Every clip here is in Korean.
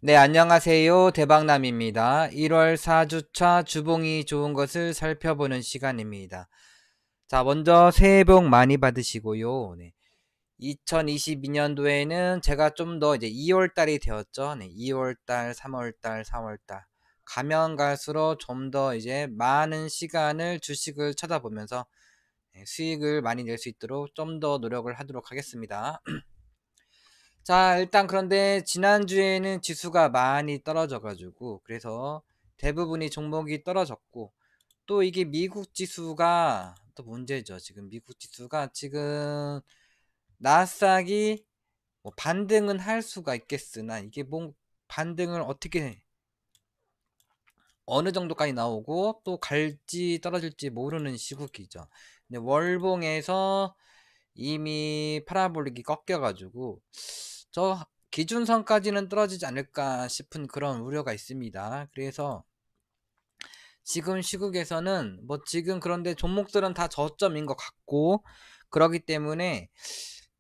네, 안녕하세요. 대박남입니다. 1월 4주차 주봉이 좋은 것을 살펴보는 시간입니다. 자, 먼저 새해 복 많이 받으시고요. 네. 2022년도에는 제가 좀 더 이제 2월 달이 되었죠. 네, 2월 달, 3월 달, 4월 달. 가면 갈수록 좀 더 이제 많은 시간을 주식을 쳐다보면서 수익을 많이 낼 수 있도록 좀 더 노력을 하도록 하겠습니다. 자, 일단 그런데 지난주에는 지수가 많이 떨어져 가지고 그래서 대부분이 종목이 떨어졌고, 또 이게 미국 지수가 또 문제죠. 지금 미국 지수가 지금 나스닥이 뭐 반등은 할 수가 있겠으나 이게 뭐 반등을 어떻게 어느 정도까지 나오고 또 갈지 떨어질지 모르는 시국이죠. 근데 월봉에서 이미 파라볼릭이 꺾여 가지고 저 기준선까지는 떨어지지 않을까 싶은 그런 우려가 있습니다. 그래서 지금 시국에서는 뭐 지금 그런데 종목들은 다 저점인 것 같고, 그러기 때문에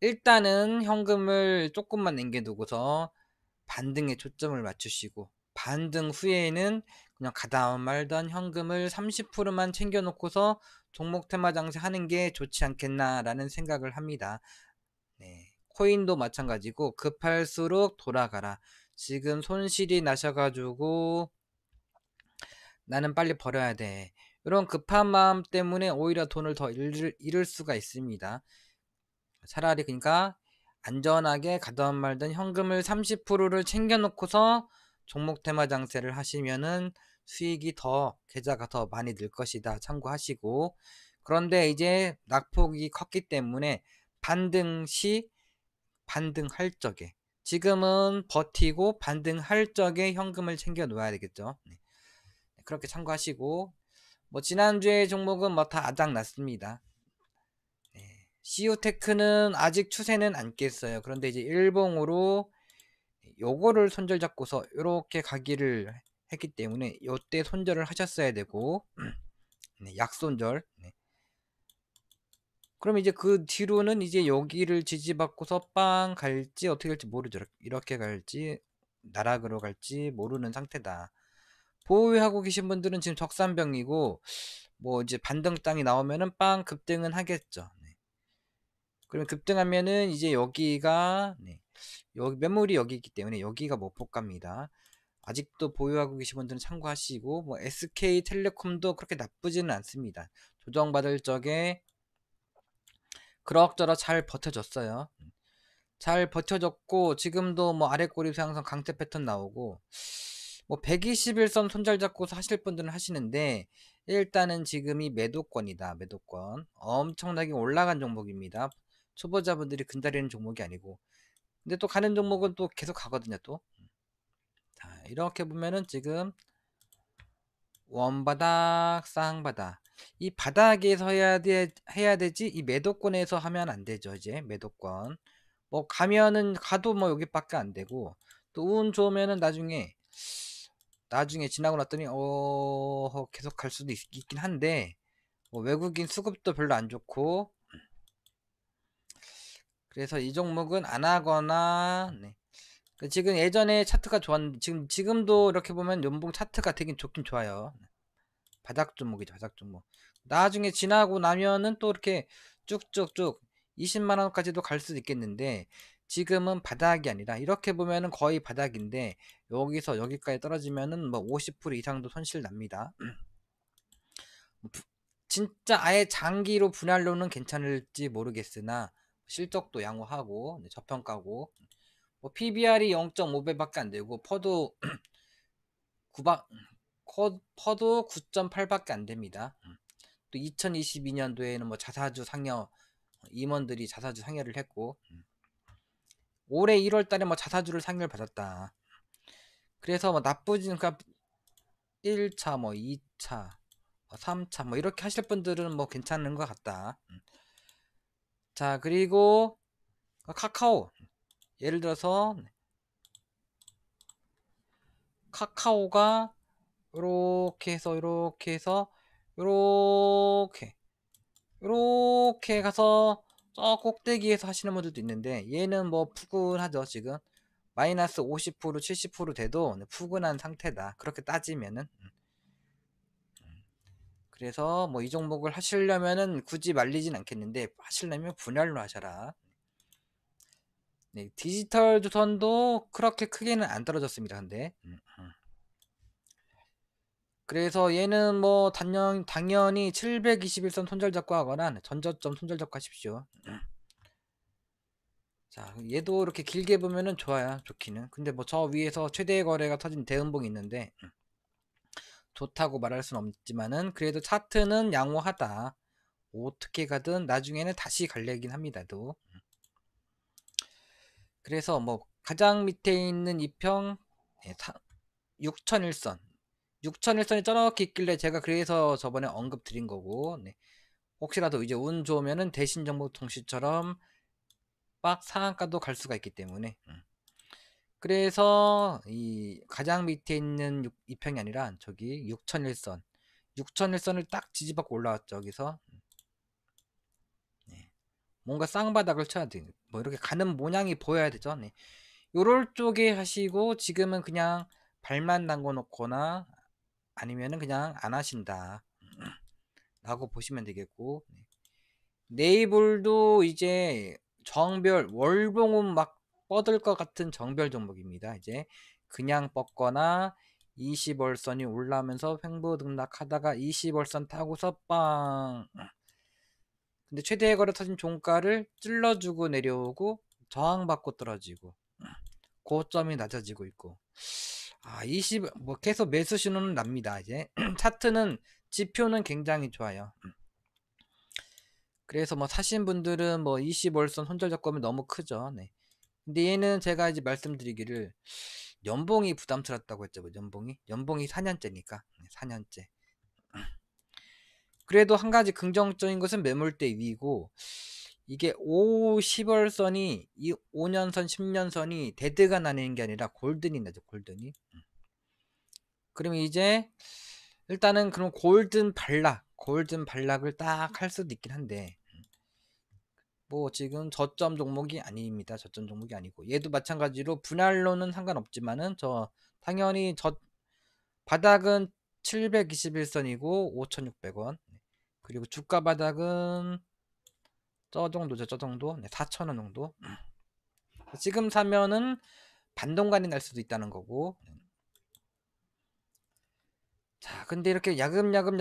일단은 현금을 조금만 남겨두고서 반등에 초점을 맞추시고, 반등 후에는 그냥 가다 말던 현금을 30%만 챙겨놓고서 종목 테마 장세 하는 게 좋지 않겠나라는 생각을 합니다. 네. 코인도 마찬가지고 급할수록 돌아가라. 지금 손실이 나셔가지고 나는 빨리 버려야 돼. 이런 급한 마음 때문에 오히려 돈을 더 잃을 수가 있습니다. 차라리 그러니까 안전하게 가던 말던 현금을 30%를 챙겨놓고서 종목 테마 장세를 하시면은 수익이 더 계좌가 더 많이 늘 것이다. 참고하시고, 그런데 이제 낙폭이 컸기 때문에 반등 시 반등할 적에, 지금은 버티고 반등할 적에 현금을 챙겨 놓아야 되겠죠. 네. 그렇게 참고하시고, 뭐 지난주에 종목은 뭐 다 아작났습니다. 네. CU테크는 아직 추세는 안 깼어요. 그런데 이제 일봉으로 요거를 손절 잡고서 이렇게 가기를 했기 때문에 요때 손절을 하셨어야 되고, 네, 약손절. 네. 그럼 이제 그 뒤로는 이제 여기를 지지받고서 빵 갈지 어떻게 될지 모르죠. 이렇게 갈지 나락으로 갈지 모르는 상태다. 보유하고 계신 분들은 지금 적산병이고, 뭐 이제 반등장이 나오면은 빵 급등은 하겠죠. 네. 그럼 급등하면은 이제 여기가, 네, 여기 매물이 여기 있기 때문에 여기가 목표가입니다. 아직도 보유하고 계신 분들은 참고하시고, 뭐 SK텔레콤도 그렇게 나쁘지는 않습니다. 조정받을 적에 그럭저럭 잘 버텨줬어요. 잘 버텨줬고, 지금도 뭐 아래 꼬리 상승 강세 패턴 나오고, 뭐 121선 손절 잡고서 하실 분들은 하시는데, 일단은 지금이 매도권이다. 매도권 엄청나게 올라간 종목입니다. 초보자분들이 근다리는 종목이 아니고, 근데 또 가는 종목은 또 계속 가거든요. 또 자, 이렇게 보면은 지금 원바닥 쌍바닥, 이 바닥에서 해야 되지, 이 매도권에서 하면 안 되죠. 이제 매도권 뭐 가면은 가도 뭐 여기밖에 안 되고, 또 운 좋으면은 나중에 지나고 났더니 계속 갈 수도 있긴 한데, 뭐 외국인 수급도 별로 안 좋고, 그래서 이 종목은 안 하거나, 네. 지금 예전에 차트가 좋았는데 지금도 이렇게 보면 연봉 차트가 되긴 좋긴 좋아요. 바닥 종목이죠, 바닥 종목. 나중에 지나고 나면은 또 이렇게 쭉쭉쭉 20만 원까지도 갈 수도 있겠는데, 지금은 바닥이 아니라 이렇게 보면은 거의 바닥인데, 여기서 여기까지 떨어지면은 뭐 50% 이상도 손실 납니다. 뭐 진짜 아예 장기로 분할로는 괜찮을지 모르겠으나 실적도 양호하고, 네, 저평가고, 뭐 PBR이 0.5배밖에 안 되고 퍼도 9바, 퍼도 9.8밖에 안 됩니다. 또 2022년도에는 뭐 자사주 상여 임원들이 자사주 상여를 했고, 올해 1월 달에 뭐 자사주를 상여를 받았다. 그래서 뭐 나쁘진, 그러니까 1차 뭐 2차 3차 뭐 이렇게 하실 분들은 뭐 괜찮은 것 같다. 자, 그리고 카카오, 예를 들어서 카카오가 요렇게 가서 저 꼭대기에서 하시는 분들도 있는데, 얘는 뭐 푸근하죠. 지금 마이너스 50% 70% 돼도 푸근한 상태다. 그렇게 따지면은. 그래서 뭐 이 종목을 하시려면은 굳이 말리진 않겠는데, 하시려면 분할로 하셔라. 네, 디지털 조선도 그렇게 크게는 안 떨어졌습니다. 근데 그래서 얘는 뭐 당연히 721선 손절 잡고 하거나 전저점 손절 잡고 하십시오. 자, 얘도 이렇게 길게 보면은 좋아요. 좋기는. 근데 뭐 저 위에서 최대 거래가 터진 대음봉이 있는데 좋다고 말할 수는 없지만은 그래도 차트는 양호하다. 어떻게 가든 나중에는 다시 갈래긴 합니다도. 그래서 뭐 가장 밑에 있는 이평 6001선 6001선이 저렇게 있길래 제가 그래서 저번에 언급 드린 거고, 네. 혹시라도 이제 운 좋으면은 대신정보통신처럼 빡 상한가도 갈 수가 있기 때문에 그래서 이 가장 밑에 있는 이평이 아니라 저기 6001선 6001선을 딱 지지받고 올라왔죠. 여기서 네. 뭔가 쌍바닥을 쳐야 돼. 뭐 이렇게 가는 모양이 보여야 되죠. 네. 요럴 쪽에 하시고 지금은 그냥 발만 담궈 놓거나 아니면은 그냥 안 하신다 라고 보시면 되겠고, 네. 네이블도 이제 정별 월봉은 막 뻗을 것 같은 정별 종목입니다. 이제 그냥 뻗거나 20월선이 올라오면서 횡보 등락하다가 20월선 타고서 빵. 근데 최대 거래 터진 종가를 찔러주고 내려오고 저항받고 떨어지고 고점이 낮아지고 있고, 20, 뭐 계속 매수 신호는 납니다. 이제 차트는 지표는 굉장히 좋아요. 그래서 뭐 사신 분들은 뭐 20월선 손절 적금이 너무 크죠. 네. 근데 얘는 제가 이제 말씀드리기를 연봉이 부담스럽다고 했죠. 뭐 연봉이 4년째니까. 4년째. 그래도 한 가지 긍정적인 것은 매물대 위고, 이게 5, 10월선이 이 5년선, 10년선이 데드가 나뉘는 게 아니라 골든이 나죠. 골든이. 그러면 이제 일단은 그럼 골든 발락을 딱 할 수도 있긴 한데, 뭐 지금 저점 종목이 아닙니다. 저점 종목이 아니고 얘도 마찬가지로 분할로는 상관없지만은 저 당연히 저 바닥은 721선이고 5,600원, 그리고 주가 바닥은 저 정도죠. 저 정도. 네, 4,000원 정도. 지금 사면은 반동간이 날 수도 있다는 거고. 자, 근데 이렇게 야금야금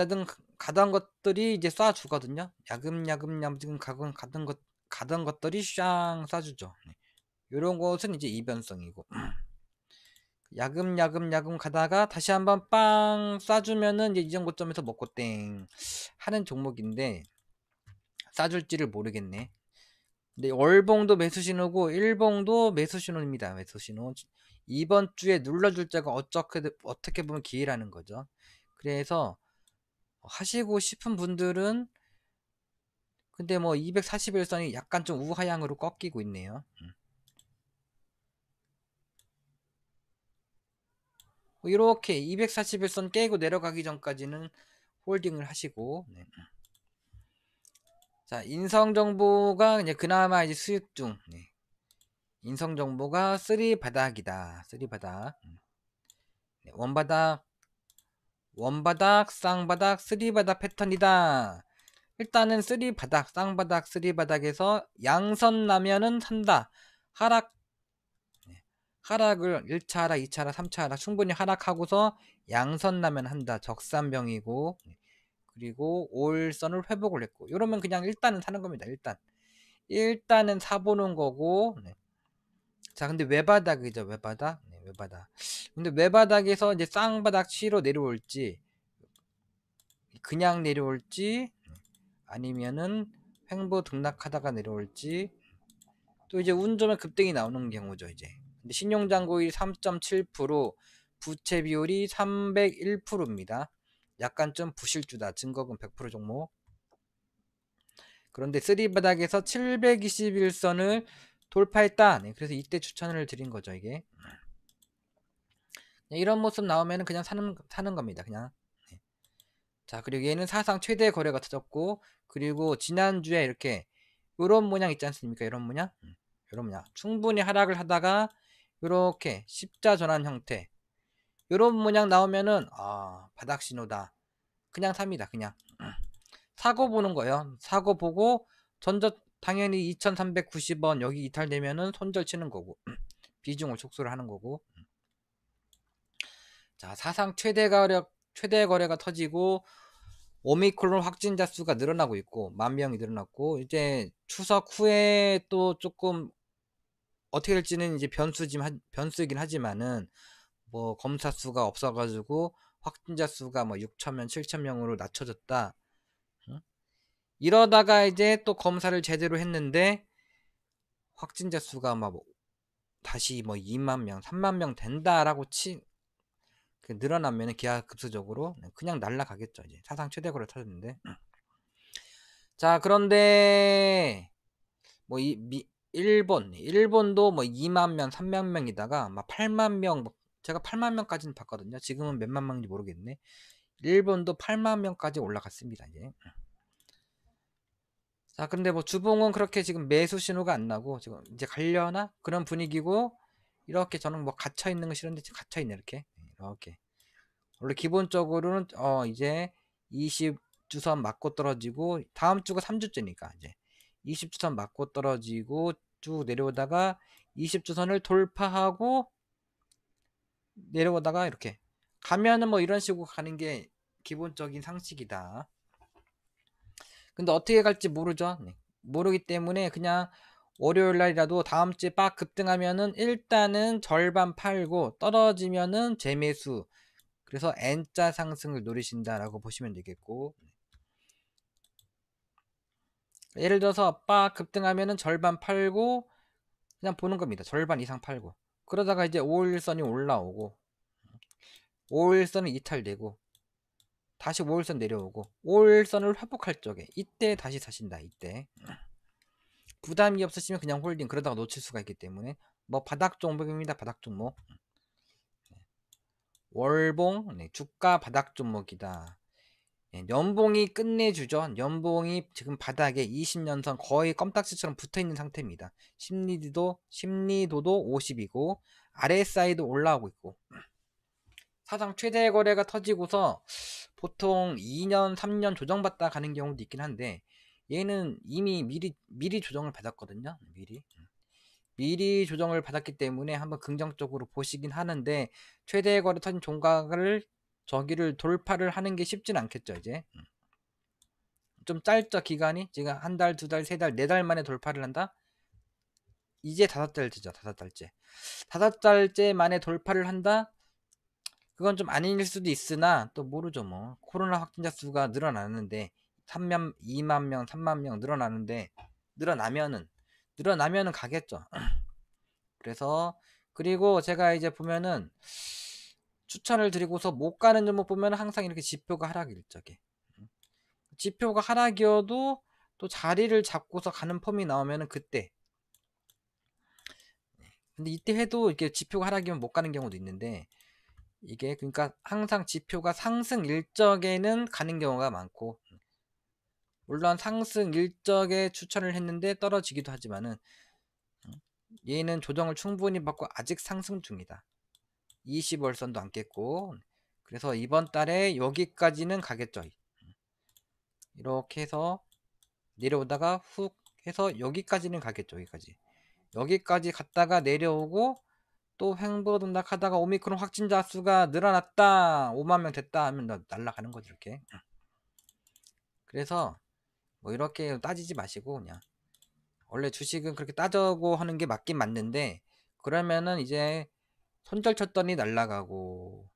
가던 것들이 이제 쏴주거든요. 야금 가던 것들이 샹 쏴주죠. 이런 것은 이제 이변성이고, 야금 가다가 다시 한번 빵 쏴주면은 이제 이전 고점에서 먹고 땡 하는 종목인데, 쏴줄지를 모르겠네. 근데 월봉도 매수 신호고 일봉도 매수 신호입니다. 매수 신호. 이번 주에 눌러줄 때가 어떻게 보면 기회라는 거죠. 그래서 하시고 싶은 분들은, 근데 뭐 241선이 약간 좀 우하향으로 꺾이고 있네요. 이렇게 241선 깨고 내려가기 전까지는 홀딩을 하시고, 네. 자, 인성정보가 이제 그나마 이제 수익 중, 네. 인성정보가 3 바닥이다. 3 바닥. 네. 원바닥, 쌍바닥, 3 바닥 패턴이다. 일단은 3 바닥, 쌍바닥, 3 바닥에서 양선 나면은 산다. 하락, 하락을 1차 하락, 2차 하락, 3차 하락 충분히 하락하고서 양선 나면 한다. 적산병이고, 그리고 5일선을 회복을 했고, 이러면 그냥 일단은 사는 겁니다. 일단은 사보는 거고, 네. 자, 근데 외바닥이죠. 외바닥. 네, 외바닥. 근데 외바닥에서 이제 쌍바닥 치로 내려올지, 그냥 내려올지, 아니면은 횡보 등락하다가 내려올지, 또 이제 운 좋으면 급등이 나오는 경우죠. 이제 근데 신용잔고율 3.7%, 부채 비율이 301%입니다. 약간 좀 부실주다. 증거금 100% 종목. 그런데 3바닥에서 721선을 돌파했다. 네, 그래서 이때 추천을 드린 거죠. 이게 이런 모습 나오면 그냥 사는 겁니다. 그냥. 네. 자, 그리고 얘는 사상 최대 거래가 터졌고, 그리고 지난주에 이렇게 이런 모양 있지 않습니까? 이런 모양. 이런 모양. 충분히 하락을 하다가 요렇게 십자 전환 형태 요런 문양 나오면은 바닥 신호다. 그냥 삽니다. 그냥 사고 보는 거예요. 사고 보고 전저 당연히 2390원 여기 이탈되면은 손절 치는 거고 비중을 축소를 하는 거고. 자, 사상 최대 거래가 터지고 오미크론 확진자 수가 늘어나고 있고 10,000명이 늘어났고 이제 추석 후에 또 조금 어떻게 될지는 이제 변수이긴 하지만은 뭐 검사 수가 없어가지고 확진자 수가 뭐 6,000명, 7,000명으로 낮춰졌다. 응? 이러다가 이제 또 검사를 제대로 했는데 확진자 수가 막 다시 뭐 2만 명, 3만 명 된다라고 늘어나면은 기하급수적으로 그냥 날라가겠죠. 이제 사상 최대고를 터졌는데. 자, 그런데 뭐 일본도 뭐 2만 명, 3만 명이다가 막 8만 명, 제가 8만 명까지는 봤거든요. 지금은 몇만 명인지 모르겠네. 일본도 8만 명까지 올라갔습니다. 이제. 자, 근데 뭐 주봉은 그렇게 지금 매수 신호가 안 나고 지금 이제 가려나 그런 분위기고 이렇게 저는 뭐 갇혀 있는 거 싫은데 지금 갇혀 있네 이렇게. 원래 기본적으로는 이제 20주선 맞고 떨어지고 다음 주가 3주째니까 이제 20주선 맞고 떨어지고 쭉 내려오다가 20주선을 돌파하고 내려오다가 이렇게 가면은 뭐 이런 식으로 가는 게 기본적인 상식이다. 근데 어떻게 갈지 모르죠. 네. 모르기 때문에 그냥 월요일 날이라도 다음 주에 빡 급등하면은 일단은 절반 팔고 떨어지면은 재매수. 그래서 N자 상승을 노리신다라고 보시면 되겠고, 예를 들어서 빡 급등하면은 절반 팔고 그냥 보는 겁니다. 절반 이상 팔고 그러다가 이제 5일선이 올라오고 5일선은 이탈되고 다시 5일선 내려오고 5일선을 회복할 적에 이때 다시 사신다. 이때 부담이 없으시면 그냥 홀딩, 그러다가 놓칠 수가 있기 때문에 뭐 바닥 종목입니다. 바닥 종목. 월봉, 네, 주가 바닥 종목이다. 네, 연봉이 끝내주죠. 연봉이 지금 바닥에 20년선 거의 껌딱지처럼 붙어있는 상태입니다. 심리도도 50이고 RSI도 올라오고 있고 사상 최대 거래가 터지고서 보통 2년 3년 조정받다 가는 경우도 있긴 한데 얘는 이미 미리 조정을 받았거든요. 미리 조정을 받았기 때문에 한번 긍정적으로 보시긴 하는데 최대 거래 터진 종가를 저기를 돌파를 하는 게 쉽진 않겠죠. 이제 좀 짧죠. 기간이 지금 한 달, 두 달, 세 달, 네 달 만에 돌파를 한다. 이제 5달째죠. 5달째. 5달째 만에 돌파를 한다. 그건 좀 아닐 수도 있으나 또 모르죠. 뭐 코로나 확진자 수가 늘어나는데 2만 명, 3만 명 늘어나는데 늘어나면은 가겠죠. 그래서 그리고 제가 이제 보면은 추천을 드리고서 못 가는 종목 보면 항상 이렇게 지표가 하락일 적에 지표가 하락이어도 또 자리를 잡고서 가는 폼이 나오면은 그때. 근데 이때 해도 이렇게 지표가 하락이면 못 가는 경우도 있는데 이게 그러니까 항상 지표가 상승 일적에는 가는 경우가 많고 물론 상승 일적에 추천을 했는데 떨어지기도 하지만은 얘는 조정을 충분히 받고 아직 상승 중이다. 20월선도 안 깼고 그래서 이번 달에 여기까지는 가겠죠. 이렇게 해서 내려오다가 훅 해서 여기까지는 가겠죠. 여기까지 갔다가 내려오고 또 횡보등락 하다가 오미크론 확진자 수가 늘어났다 5만 명 됐다 하면 날아가는 거죠. 이렇게. 그래서 뭐 이렇게 따지지 마시고 그냥 원래 주식은 그렇게 따져고 하는 게 맞긴 맞는데 그러면은 이제 손절 쳤더니 날아가고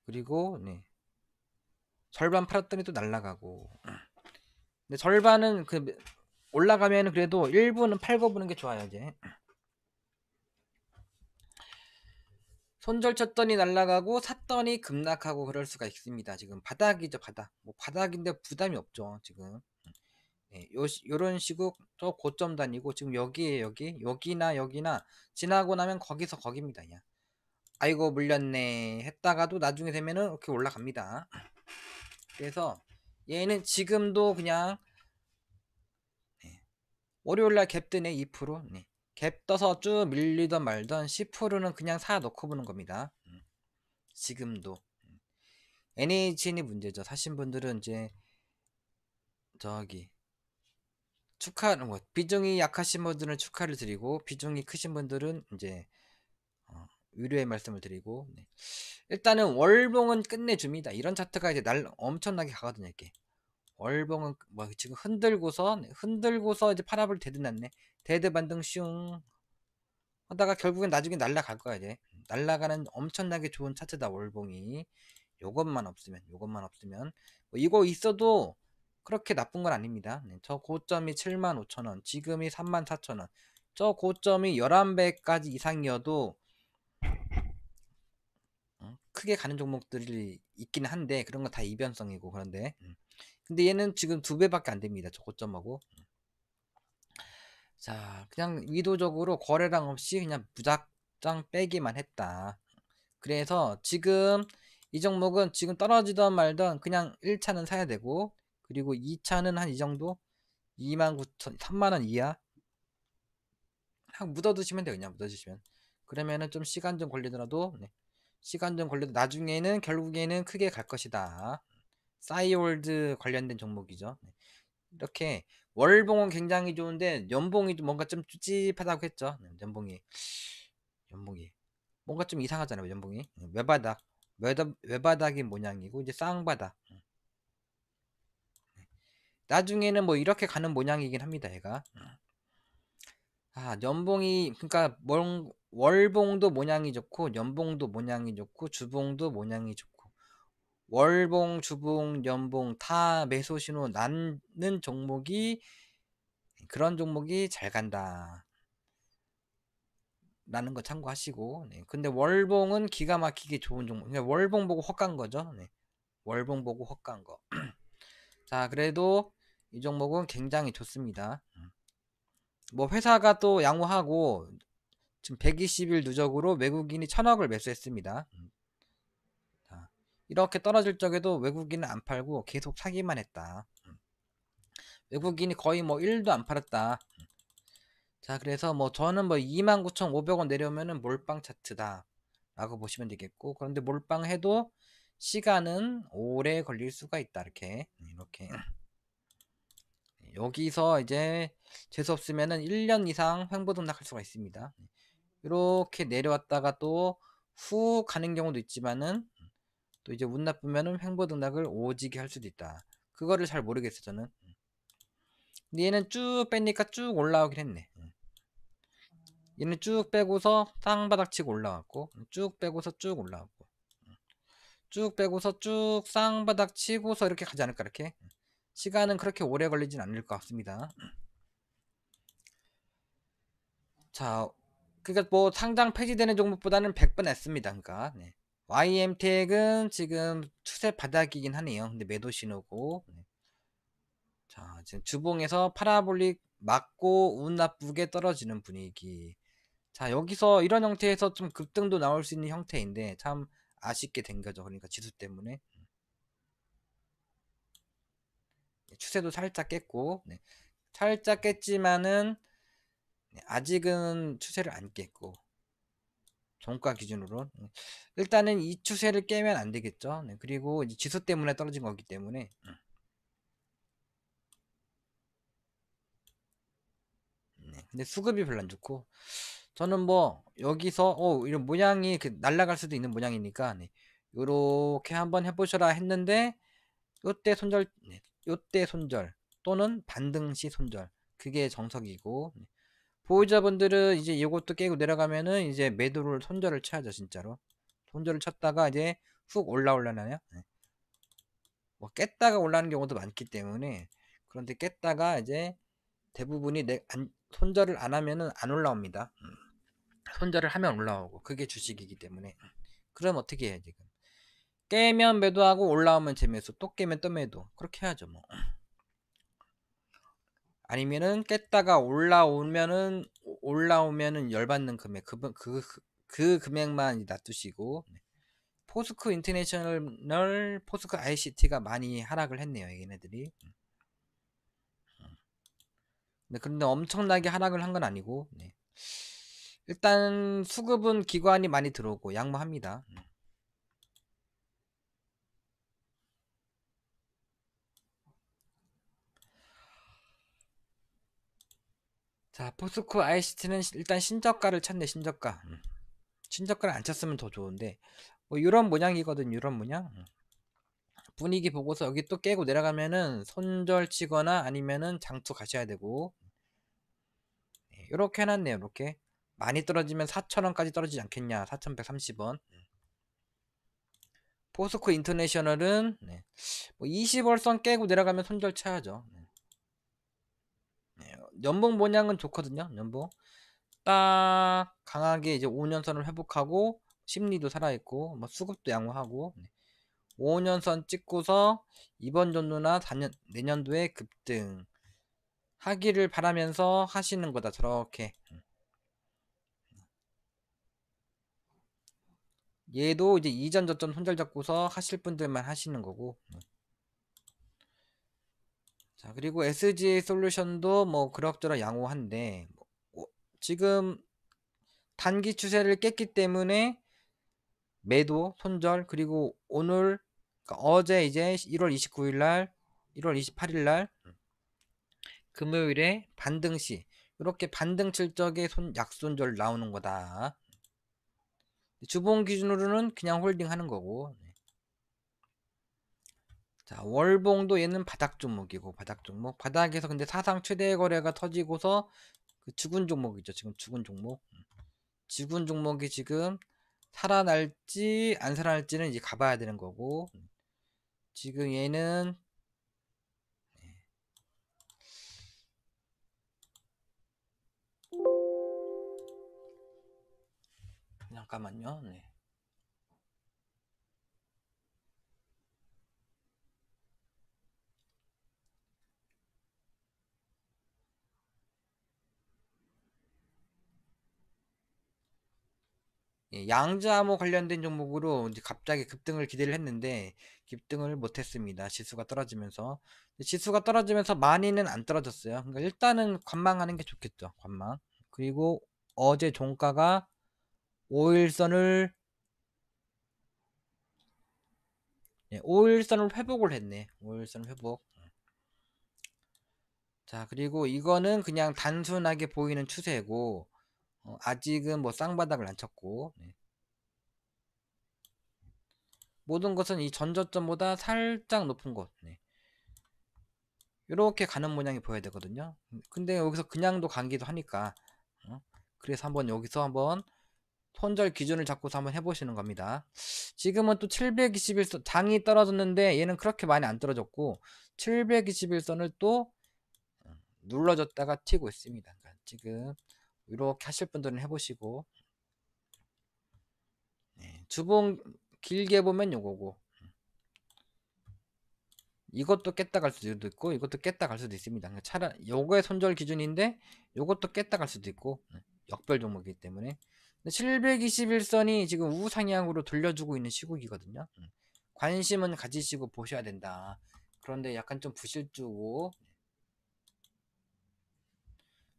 그리고 네. 절반 팔았더니 또 날아가고 근데 절반은 올라가면은 그래도 일부는 팔고 보는 게 좋아요. 이제 손절 쳤더니 날아가고 샀더니 급락하고 그럴 수가 있습니다. 지금 바닥이죠. 바닥. 뭐 바닥인데 부담이 없죠. 지금 네, 요런 식으로 또 고점 다니고 지금 여기나 지나고 나면 거기서 거깁니다. 그냥 아이고 물렸네 했다가도 나중에 되면은 이렇게 올라갑니다. 그래서 얘는 지금도 그냥 월요일날 갭 뜨네 2%. 네. 갭 떠서 쭉 밀리던 말던 10%는 그냥 사 놓고 보는 겁니다. 지금도. NHN이 문제죠. 사신 분들은 이제 저기 뭐 비중이 약하신 분들은 축하를 드리고 비중이 크신 분들은 이제 위로의 말씀을 드리고. 네. 일단은 월봉은 끝내줍니다. 이런 차트가 이제 엄청나게 가거든요. 이렇게 월봉은 뭐 지금 흔들고서 이제 파라볼 데드 났네. 데드 반등 슝 하다가 결국엔 나중에 날라갈 거야. 이제 날라가는 엄청나게 좋은 차트다 월봉이. 요것만 없으면 뭐 이거 있어도 그렇게 나쁜 건 아닙니다. 네, 저 고점이 75,000원, 지금이 34,000원. 저 고점이 11배까지 이상이어도 크게 가는 종목들이 있긴 한데 그런 건 다 이변성이고. 그런데 근데 얘는 지금 2배밖에 안 됩니다. 저 고점하고. 자, 그냥 의도적으로 거래량 없이 그냥 무작정 빼기만 했다. 그래서 지금 이 종목은 지금 떨어지던 말던 그냥 1차는 사야 되고, 그리고 2차는 한 이 정도 29,000, 3만원 이하 그냥 묻어두시면 돼요. 그냥 묻어두시면. 그러면은 좀 시간 좀 걸리더라도, 네. 시간 좀 걸려도 나중에는 결국에는 크게 갈 것이다. 싸이월드 관련된 종목이죠. 네. 이렇게 월봉은 굉장히 좋은데 연봉이 뭔가 좀 찝찝하다고 했죠. 네, 연봉이 뭔가 좀 이상하잖아요. 연봉이 외바닥이 모양이고 이제 쌍바닥. 나중에는 뭐 이렇게 가는 모양이긴 합니다. 얘가. 연봉이 그러니까 월봉도 모양이 좋고 연봉도 모양이 좋고 주봉도 모양이 좋고 월봉, 주봉, 연봉 다 매수 신호 나는 종목이 그런 종목이 잘 간다. 라는 거 참고하시고. 네. 근데 월봉은 기가 막히게 좋은 종목. 그냥 월봉 보고 헛간 거죠. 네. 월봉 보고 헛간 거. 자, 그래도 이 종목은 굉장히 좋습니다. 뭐 회사가 또 양호하고 지금 120일 누적으로 외국인이 1000억을 매수했습니다. 자, 이렇게 떨어질 적에도 외국인은 안 팔고 계속 사기만 했다. 외국인이 거의 뭐 1도 안 팔았다. 자, 그래서 뭐 저는 뭐 29,500원 내려오면은 몰빵 차트다 라고 보시면 되겠고, 그런데 몰빵 해도 시간은 오래 걸릴 수가 있다. 이렇게 여기서 이제 재수 없으면은 1년 이상 횡보등락할 수가 있습니다. 이렇게 내려왔다가 또 후 가는 경우도 있지만은 또 이제 운 나쁘면은 횡보등락을 오지게 할 수도 있다. 그거를 잘 모르겠어 저는. 근데 얘는 쭉 빼니까 쭉 올라오긴 했네. 얘는 쭉 빼고서 쌍바닥 치고 올라왔고, 쭉 빼고서 쭉 올라왔고, 쭉 빼고서 쭉 쌍바닥 치고서 이렇게 가지 않을까. 이렇게 시간은 그렇게 오래 걸리진 않을 것 같습니다. 자, 그니까 뭐 상장 폐지되는 종목보다는 100번 낫습니다. 그러니까 네. YM택은 지금 추세 바닥이긴 하네요. 근데 매도 신호고. 네. 자, 지금 주봉에서 파라볼릭 맞고 운 나쁘게 떨어지는 분위기. 자, 여기서 이런 형태에서 좀 급등도 나올 수 있는 형태인데 참 아쉽게 된 거죠. 그러니까 지수 때문에. 추세도 살짝 깼고, 네. 살짝 깼지만은 네, 아직은 추세를 안 깼고, 종가 기준으로. 일단은 이 추세를 깨면 안 되겠죠. 네. 그리고 이제 지수 때문에 떨어진 거기 때문에. 네. 근데 수급이 별로 안 좋고, 저는 뭐 여기서 이런 모양이 날아갈 수도 있는 모양이니까 네. 요렇게 한번 해보셔라 했는데 요때 손절, 네. 요때 손절 또는 반등시 손절, 그게 정석이고. 네. 보유자분들은 이제 이것도 깨고 내려가면은 이제 매도를 손절을 쳐야죠. 진짜로 손절을 쳤다가 이제 훅 올라올라나요. 네. 뭐 깼다가 올라가는 경우도 많기 때문에. 그런데 깼다가 이제 대부분이 손절을 안 하면은 안 올라옵니다. 손절을 하면 올라오고, 그게 주식이기 때문에. 그럼 어떻게 해 지금? 깨면 매도하고 올라오면 재매수, 또 깨면 또 매도, 그렇게 해야죠 뭐. 아니면은 깼다가 올라오면은 열받는 금액, 그 금액만 놔두시고. 포스코 인터내셔널, 포스코 ICT가 많이 하락을 했네요 얘네들이. 네, 그런데 엄청나게 하락을 한 건 아니고, 네. 일단 수급은 기관이 많이 들어오고 양호합니다. 자, 포스코 ICT는 일단 신저가를 쳤네, 신저가. 신저가를 안 쳤으면 더 좋은데, 뭐 이런 모양이거든, 이런 모양. 분위기 보고서 여기 또 깨고 내려가면은 손절 치거나 아니면은 장투 가셔야 되고, 이렇게 해놨네요, 이렇게. 많이 떨어지면 4,000원까지 떨어지지 않겠냐, 4,130원. 포스코 인터내셔널은 네. 뭐 20월선 깨고 내려가면 손절 쳐야죠. 네. 연봉 모양은 좋거든요. 연봉 딱 강하게 이제 5년선을 회복하고 심리도 살아있고 뭐 수급도 양호하고 5년선 찍고서 이번 연도나 4년 내년도에 급등 하기를 바라면서 하시는 거다. 저렇게 얘도 이제 이전 저점 손절 잡고서 하실 분들만 하시는 거고. 자, 그리고 SGA 솔루션도 뭐 그럭저럭 양호한데 지금 단기 추세를 깼기 때문에 매도 손절 그리고 오늘 그러니까 어제 이제 1월 29일 날 1월 28일 날 금요일에 반등 시 이렇게 반등 칠 적에 약손절 나오는 거다. 주봉 기준으로는 그냥 홀딩 하는 거고. 자, 월봉도 얘는 바닥 종목이고 바닥 종목 바닥에서 근데 사상 최대 거래가 터지고서 그 죽은 종목이죠. 지금 죽은 종목. 죽은 종목이 지금 살아날지 안 살아날지는 이제 가봐야 되는 거고. 지금 얘는 잠깐만요. 네. 예, 양자암호 관련된 종목으로 이제 갑자기 급등을 기대를 했는데 급등을 못했습니다. 지수가 떨어지면서 지수가 떨어지면서 많이는 안 떨어졌어요. 그러니까 일단은 관망하는 게 좋겠죠. 관망. 그리고 어제 종가가 5일선을 5일선을 회복을 했네. 5일선 회복. 자, 그리고 이거는 그냥 단순하게 보이는 추세고 아직은 뭐 쌍바닥을 안 쳤고 모든 것은 이 전저점보다 살짝 높은 곳 이렇게 가는 모양이 보여야 되거든요. 근데 여기서 그냥도 가기도 하니까 그래서 한번 여기서 한번 손절 기준을 잡고서 한번 해보시는 겁니다. 지금은 또 721선 장이 떨어졌는데 얘는 그렇게 많이 안 떨어졌고 721선을 또 눌러줬다가 튀고 있습니다. 그러니까 지금 이렇게 하실 분들은 해보시고 주봉 길게 보면 요거고 이것도 깼다 갈 수도 있고 이것도 깼다 갈 수도 있습니다. 그러니까 차라리 요거의 손절 기준인데 요것도 깼다 갈 수도 있고 역별 종목이기 때문에 721선이 지금 우상향으로 돌려주고 있는 시국이거든요. 관심은 가지시고 보셔야 된다. 그런데 약간 좀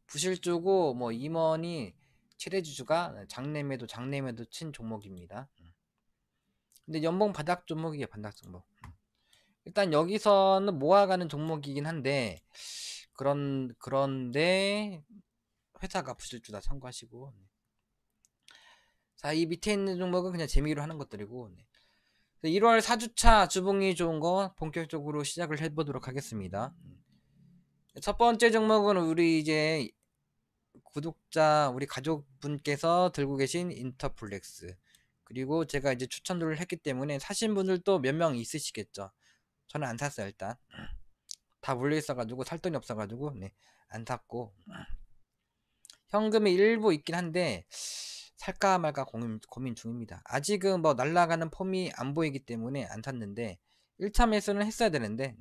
부실주고 뭐 임원이 최대주주가 장내매도 친 종목입니다. 근데 연봉 바닥 종목이에요. 바닥 종목. 일단 여기서는 모아가는 종목이긴 한데 그런데 회사가 부실주다 참고하시고 자, 이 밑에 있는 종목은 그냥 재미로 하는 것들이고 1월 4주차 주봉이 좋은 거 본격적으로 시작을 해보도록 하겠습니다. 첫 번째 종목은 우리 이제 구독자 우리 가족분께서 들고 계신 인터플렉스 그리고 제가 이제 추천을 했기 때문에 사신 분들도 몇 명 있으시겠죠. 저는 안 샀어요. 일단 다 물려 있어가지고 살 돈이 없어가지고 안 샀고 현금이 일부 있긴 한데 살까 말까 고민 중입니다. 아직은 뭐 날아가는 폼이 안 보이기 때문에 안 샀는데 1차 매수는 했어야 되는데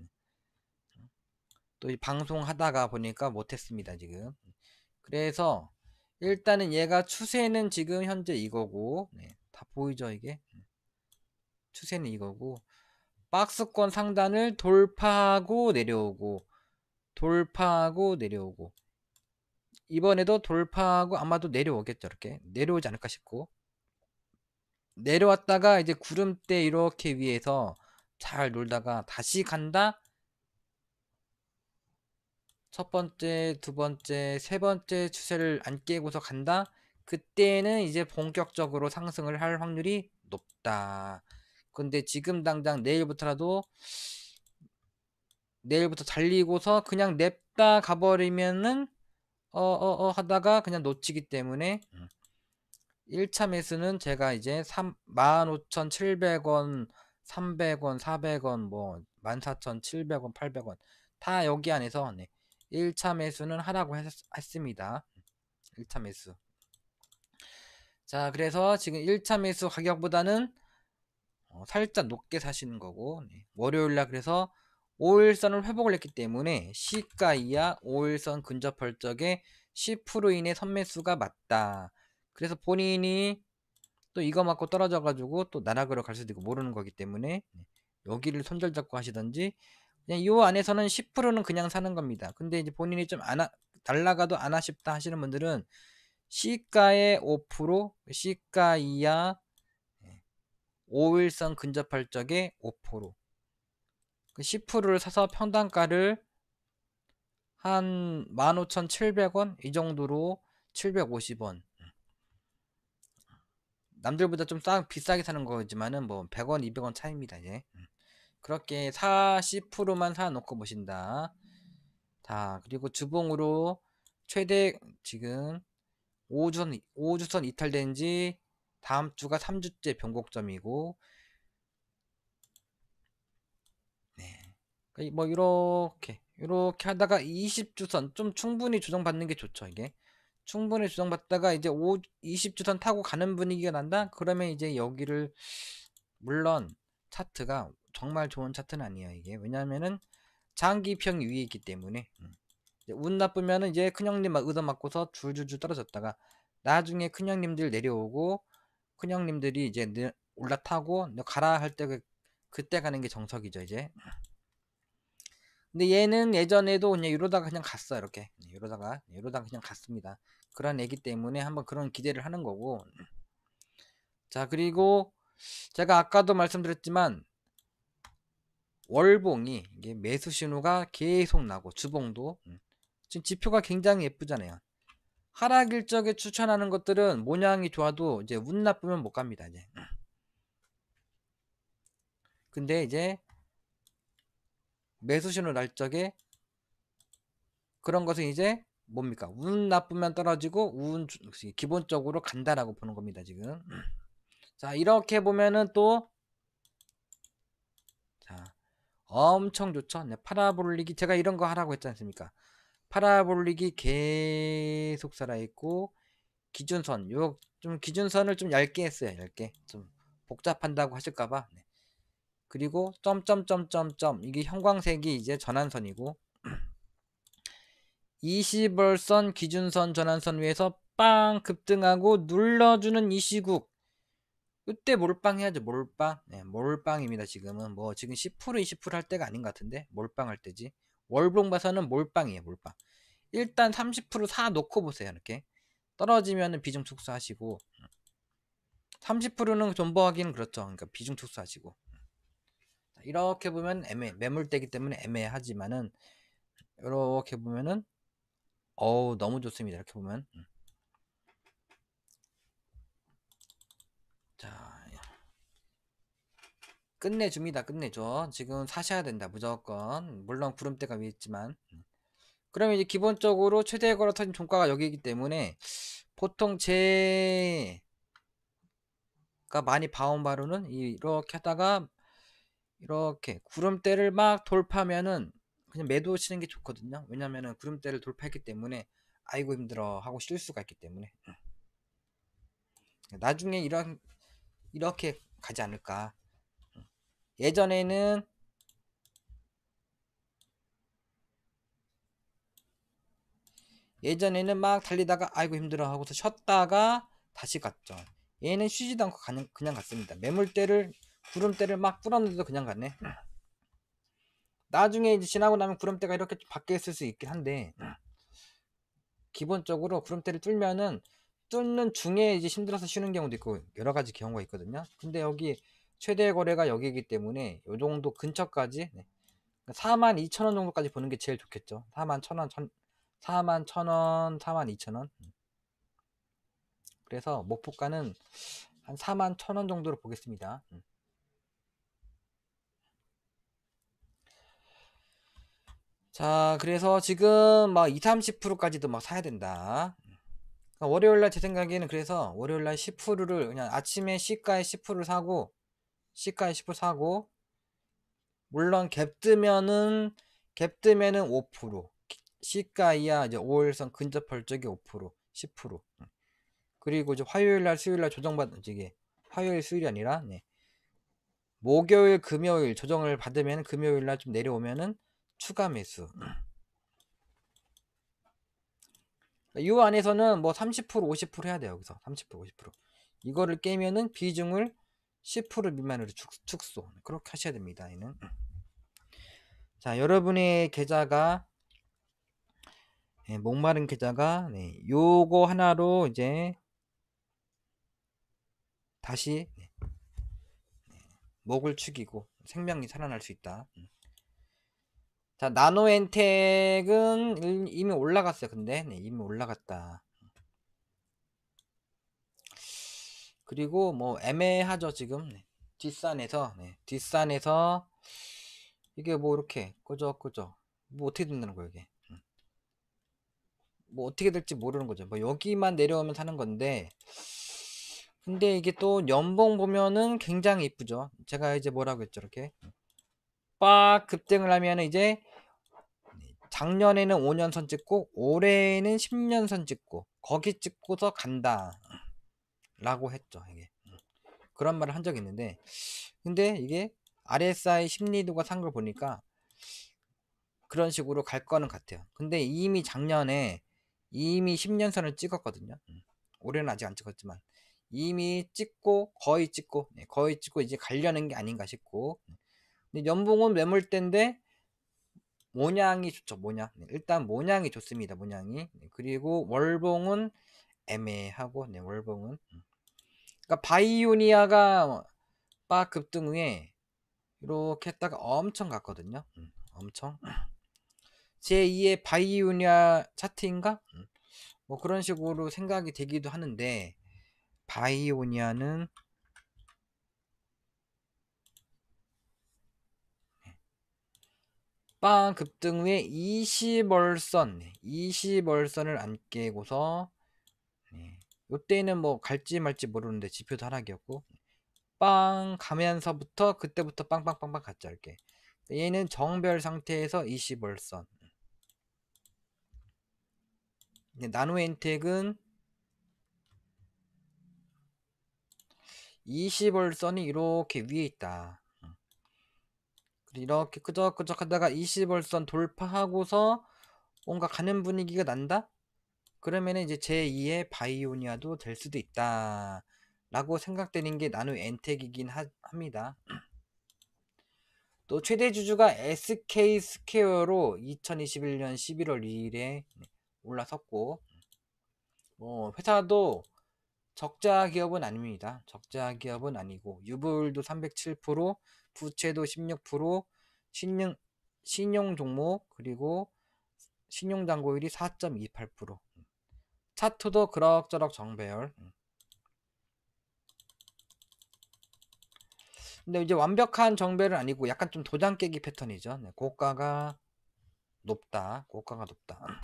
또 이 방송하다가 보니까 못했습니다. 지금 그래서 일단은 얘가 추세는 지금 현재 이거고 다 보이죠 이게 추세는 이거고 박스권 상단을 돌파하고 내려오고 돌파하고 내려오고 이번에도 돌파하고 아마도 내려오겠죠. 이렇게 내려오지 않을까 싶고, 내려왔다가 이제 구름대 이렇게 위에서 잘 놀다가 다시 간다. 첫 번째, 두 번째, 세 번째 추세를 안 깨고서 간다. 그때는 이제 본격적으로 상승을 할 확률이 높다. 근데 지금 당장 내일부터 달리고서 그냥 냅다 가버리면은 하다가 그냥 놓치기 때문에 1차 매수는 제가 이제 15,700원, 300원, 400원, 뭐 14,700원, 800원 다 여기 안에서 1차 매수는 하라고 했습니다. 1차 매수. 자, 그래서 지금 1차 매수 가격보다는 살짝 높게 사시는 거고, 월요일날 그래서 5일선을 회복을 했기 때문에 시가 이하 5일선 근접할 적에 10% 이내 선매수가 맞다. 그래서 본인이 또 이거 맞고 떨어져가지고 또 나락으로 갈 수도 있고 모르는 거기 때문에 여기를 손절 잡고 하시던지, 그냥 이 안에서는 10%는 그냥 사는 겁니다. 근데 이제 본인이 좀 날라가도 안 아쉽다 하시는 분들은 시가의 5%, 시가 이하 5일선 근접할 적에 5%, 그 10%를 사서 평단가를 한 15,700원 이 정도로 750원, 남들보다 좀 비싸게 사는 거지만은 뭐 100원, 200원 차이입니다, 이제. 그렇게 40%만 사 놓고 보신다. 자, 그리고 주봉으로 최대 지금 5주선 이탈된 지 다음 주가 3주째 변곡점이고, 네. 뭐 이렇게 하다가 20주선 좀 충분히 조정받는 게 좋죠, 이게. 충분히 조정받다가 이제 20주선 타고 가는 분위기가 난다? 그러면 이제 여기를, 물론 차트가 정말 좋은 차트는 아니에요, 이게. 왜냐면은 장기평 위에 있기 때문에. 운 나쁘면은 이제 큰형님 얻어맞고서 줄줄줄 떨어졌다가 나중에 큰형님들 내려오고 큰형님들이 이제 올라타고 가라 할 때 그때 가는 게 정석이죠, 이제. 근데 얘는 예전에도 그냥 이러다가 그냥 갔어, 이렇게. 이러다가 그냥 갔습니다. 그런 애기 때문에 한번 그런 기대를 하는 거고. 자, 그리고 제가 아까도 말씀드렸지만 월봉이 이게 매수 신호가 계속 나고, 주봉도 지금 지표가 굉장히 예쁘잖아요. 하락 일정에 추천하는 것들은 모양이 좋아도 이제 운 나쁘면 못 갑니다, 이제. 근데 이제 매수 신호 날 적에 그런 것은 이제 뭡니까? 운 나쁘면 떨어지고 기본적으로 간다라고 보는 겁니다, 지금. 자, 이렇게 보면은 또, 자, 엄청 좋죠. 네, 파라볼릭이 제가 이런 거 하라고 했지 않습니까? 파라볼릭이 계속 살아있고, 기준선, 좀 기준선을 좀 얇게 했어요, 얇게. 좀 복잡한다고 하실까봐. 네. 그리고 점점점점점, 이게 형광색이 이제 전환선이고, 20월선 기준선 전환선 위에서 빵 급등하고 눌러주는 이 시국, 이때 몰빵 해야죠. 몰빵. 네, 몰빵입니다. 지금은 뭐 지금 10% 20%할 때가 아닌 것 같은데 몰빵 할 때지. 월봉 봐서는 몰빵이에요. 몰빵. 일단 30%사 놓고 보세요. 이렇게 떨어지면은 비중 축소하시고, 30%는 존버하기는 그렇죠. 그러니까 비중 축소하시고. 이렇게 보면 매물대기 때문에 애매하지만은 이렇게 보면은 너무 좋습니다. 이렇게 보면. 자, 끝내줍니다. 끝내줘. 지금 사셔야 된다. 무조건. 물론 구름대가 위에 있지만. 그러면 이제 기본적으로 최대 걸어 터진 종가가 여기이기 때문에 보통 제가 많이 봐온 바로는 이렇게 하다가 이렇게 구름대를 막 돌파하면은 그냥 매도 치는 게 좋거든요. 왜냐면은 구름대를 돌파했기 때문에 아이고 힘들어 하고 쉴 수가 있기 때문에 나중에 이렇게 가지 않을까. 예전에는 막 달리다가 아이고 힘들어 하고서 쉬었다가 다시 갔죠. 얘는 쉬지도 않고 그냥 갔습니다. 매물대를, 구름대를 막 뚫었는데도 그냥 갔네. 나중에 이제 지나고 나면 구름대가 이렇게 바뀌어 있을 수 있긴 한데, 기본적으로 구름대를 뚫면은 뚫는 중에 이제 힘들어서 쉬는 경우도 있고 여러 가지 경우가 있거든요. 근데 여기 최대 거래가 여기이기 때문에 요 정도 근처까지 42,000원 정도까지 보는 게 제일 좋겠죠. 41,000원, 41,000원, 42,000원. 그래서 목표가는 한 41,000원 정도로 보겠습니다. 자, 그래서 지금 막 20, 30%까지도 막 사야 된다. 월요일날 제 생각에는 그래서 월요일날 10%를 그냥 아침에 시가에 10%를 사고 시가에 10% 사고 물론 갭 뜨면은 5% 시가 이하 이제 5일선 근접할 적이 5% 10% 그리고 이제 화요일날 수요일날 조정받은 이게 화요일 수요일이 아니라 목요일 금요일 조정을 받으면 금요일날 좀 내려오면은 추가 매수 이 안에서는 뭐 30% 50% 해야 돼요. 여기서 30% 50% 이거를 깨면은 비중을 10% 미만으로 축소 그렇게 하셔야 됩니다. 얘는 자 여러분의 계좌가 목마른 계좌가 요거 하나로 이제 다시 목을 축이고 생명이 살아날 수 있다. 자 나노엔텍은 이미 올라갔어요. 근데 이미 올라갔다. 그리고 뭐 애매하죠 지금 뒷산에서 이게 뭐 이렇게 끄적끄적 뭐 어떻게 된다는 거예요 이게 뭐 어떻게 될지 모르는 거죠. 뭐 여기만 내려오면 사는 건데 근데 이게 또 연봉 보면은 굉장히 이쁘죠. 제가 이제 뭐라고 했죠 이렇게 빡 급등을 하면 이제 작년에는 5년선 찍고 올해는 10년선 찍고 거기 찍고서 간다 라고 했죠. 이게 그런 말을 한 적이 있는데 근데 이게 RSI 심리도가 산 걸 보니까 그런 식으로 갈 거는 같아요. 근데 이미 작년에 이미 10년선을 찍었거든요. 올해는 아직 안 찍었지만 이미 찍고 거의 찍고 이제 가려는 게 아닌가 싶고 근데 연봉은 매물대인데 모양이 좋죠. 모양 일단 모양이 좋습니다. 모양이 그리고 월봉은 애매하고 월봉은 그러니까 바이오니아가 빠 급등 후에 이렇게 했다가 엄청 갔거든요. 엄청 제2의 바이오니아 차트인가? 뭐 그런 식으로 생각이 되기도 하는데 바이오니아는 빵 급등 후에 20월선을 안 깨고서 요때는 뭐 갈지 말지 모르는데 지표도 하락이었고 빵 가면서부터 그때부터 빵빵빵빵 갔죠 이렇게 얘는 정별 상태에서 20월선 나노엔텍은 20월선이 이렇게 위에 있다. 이렇게 끄적끄적 하다가 20월선 돌파하고서 뭔가 가는 분위기가 난다? 그러면 이제 제2의 바이오니아도 될 수도 있다. 라고 생각되는 게 나노엔텍이긴 합니다. 또 최대 주주가 SK 스퀘어로 2021년 11월 2일에 올라섰고 회사도 적자 기업은 아닙니다. 적자 기업은 아니고 유불도 307%, 부채도 16%, 신용 종목 그리고 신용 잔고율이 4.28%. 차트도 그럭저럭 정배열. 근데 이제 완벽한 정배는 아니고 약간 좀 도장 깨기 패턴이죠. 고가가 높다. 고가가 높다.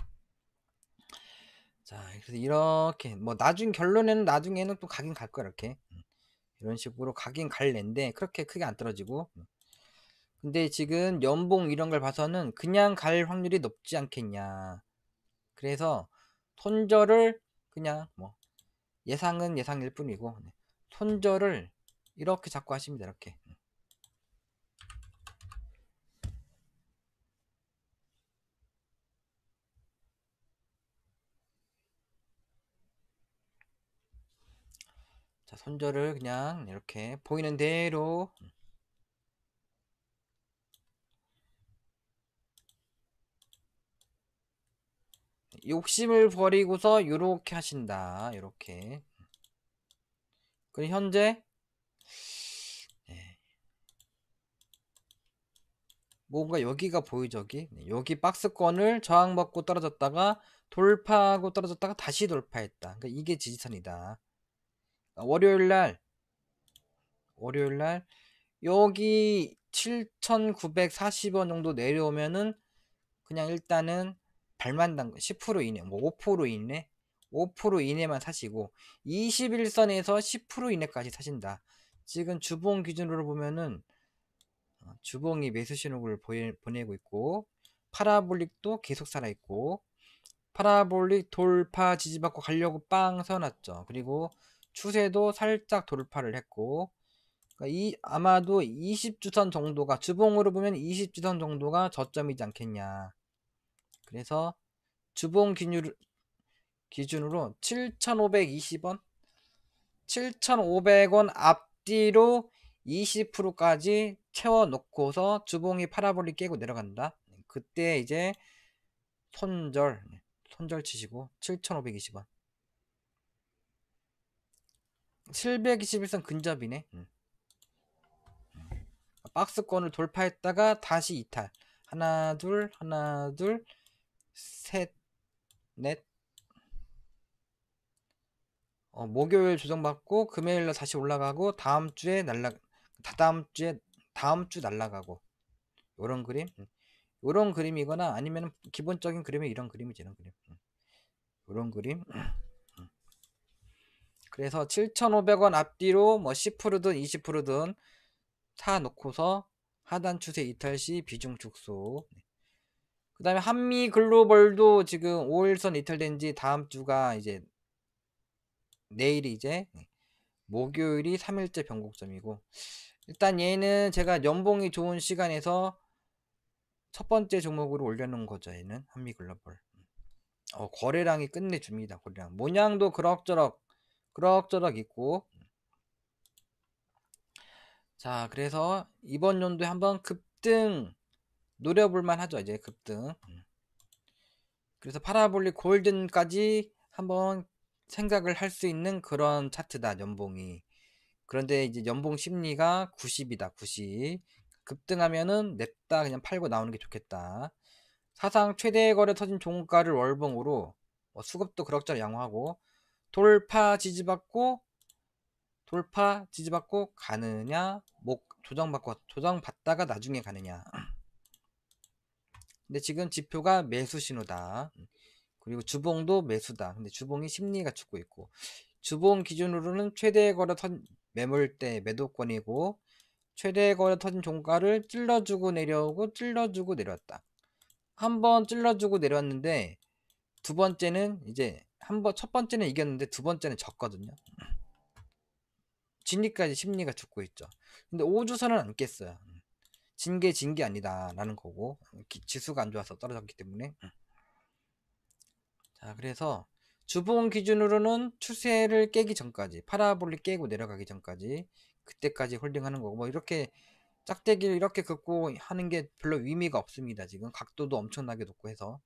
자, 그래서 이렇게 뭐 결론에는 나중에는 또 가긴 갈 거야 이렇게. 이런 식으로 가긴 갈랜데 그렇게 크게 안 떨어지고 근데 지금 연봉 이런 걸 봐서는 그냥 갈 확률이 높지 않겠냐 그래서 손절을 그냥 뭐 예상은 예상일 뿐이고 손절을 이렇게 잡고 하십니다 이렇게 자 손절을 그냥 이렇게 보이는 대로 욕심을 버리고서 요렇게 하신다. 요렇게. 그리고 현재 네, 뭔가 여기가 보이죠? 여기 박스권을 저항받고 떨어졌다가 돌파하고 떨어졌다가 다시 돌파했다. 그러니까 이게 지지선이다. 월요일날 여기 7,940원 정도 내려오면은 그냥 일단은 발만 담그 10% 이내, 뭐 5% 이내, 5% 이내만 사시고 21선에서 10% 이내까지 사신다. 지금 주봉 기준으로 보면은 주봉이 매수 신호를 보내고 있고 파라볼릭도 계속 살아있고 파라볼릭 돌파 지지받고 가려고 빵 세워놨죠. 그리고 추세도 살짝 돌파를 했고 그러니까 아마도 20주선 정도가 주봉으로 보면 20주선 정도가 저점이지 않겠냐. 그래서 주봉 기준으로 7,520원 7,500원 앞뒤로 20%까지 채워놓고서 주봉이 파라볼릭 깨고 내려간다. 그때 이제 손절 치시고 7,520원 721선 근접이네. 박스권을 돌파했다가 다시 이탈. 하나 둘 셋 넷. 목요일 조정받고 금요일날 다시 올라가고 다음 주 날라가고 요런 그림. 요런 그림이거나 아니면 기본적인 그림이 이런 그림이지. 이런 그림. 요런 그림. 그래서 7,500원 앞뒤로 뭐 10%든 20%든 사 놓고서 하단 추세 이탈 시 비중 축소. 그 다음에 한미 글로벌도 지금 5일선 이탈된 지 다음 주가 이제 내일이 이제 목요일이 3일째 변곡점이고 일단 얘는 제가 연봉이 좋은 시간에서 첫 번째 종목으로 올려놓은 거죠. 얘는 한미 글로벌. 거래량이 끝내줍니다. 거래량. 모양도 그럭저럭 있고 자 그래서 이번 연도에 한번 급등 노려볼만 하죠. 이제 급등. 그래서 파라볼릭 골든까지 한번 생각을 할 수 있는 그런 차트다. 연봉이. 그런데 이제 연봉 심리가 90이다. 90. 급등하면은 냅다 그냥 팔고 나오는 게 좋겠다. 사상 최대 거래 터진 종가를 월봉으로 수급도 그럭저럭 양호하고 돌파 지지받고 가느냐 조정받다가 나중에 가느냐. 근데 지금 지표가 매수 신호다. 그리고 주봉도 매수다. 근데 주봉이 심리가 죽고 있고 주봉 기준으로는 최대 거래 매물대 매도권이고 최대 거래 터진 종가를 찔러주고 내려오고 찔러주고 내려왔다. 한번 찔러주고 내려왔는데 두 번째는 이제 첫 번째는 이겼는데 두 번째는 졌거든요. 진리까지 심리가 죽고 있죠. 근데 5주선은 안 깼어요. 진 게 아니다 라는 거고 지수가 안 좋아서 떨어졌기 때문에. 자 그래서 주봉 기준으로는 추세를 깨기 전까지 파라볼릭 깨고 내려가기 전까지 그때까지 홀딩하는 거고 뭐 이렇게 짝대기를 이렇게 긋고 하는 게 별로 의미가 없습니다. 지금 각도도 엄청나게 높고 해서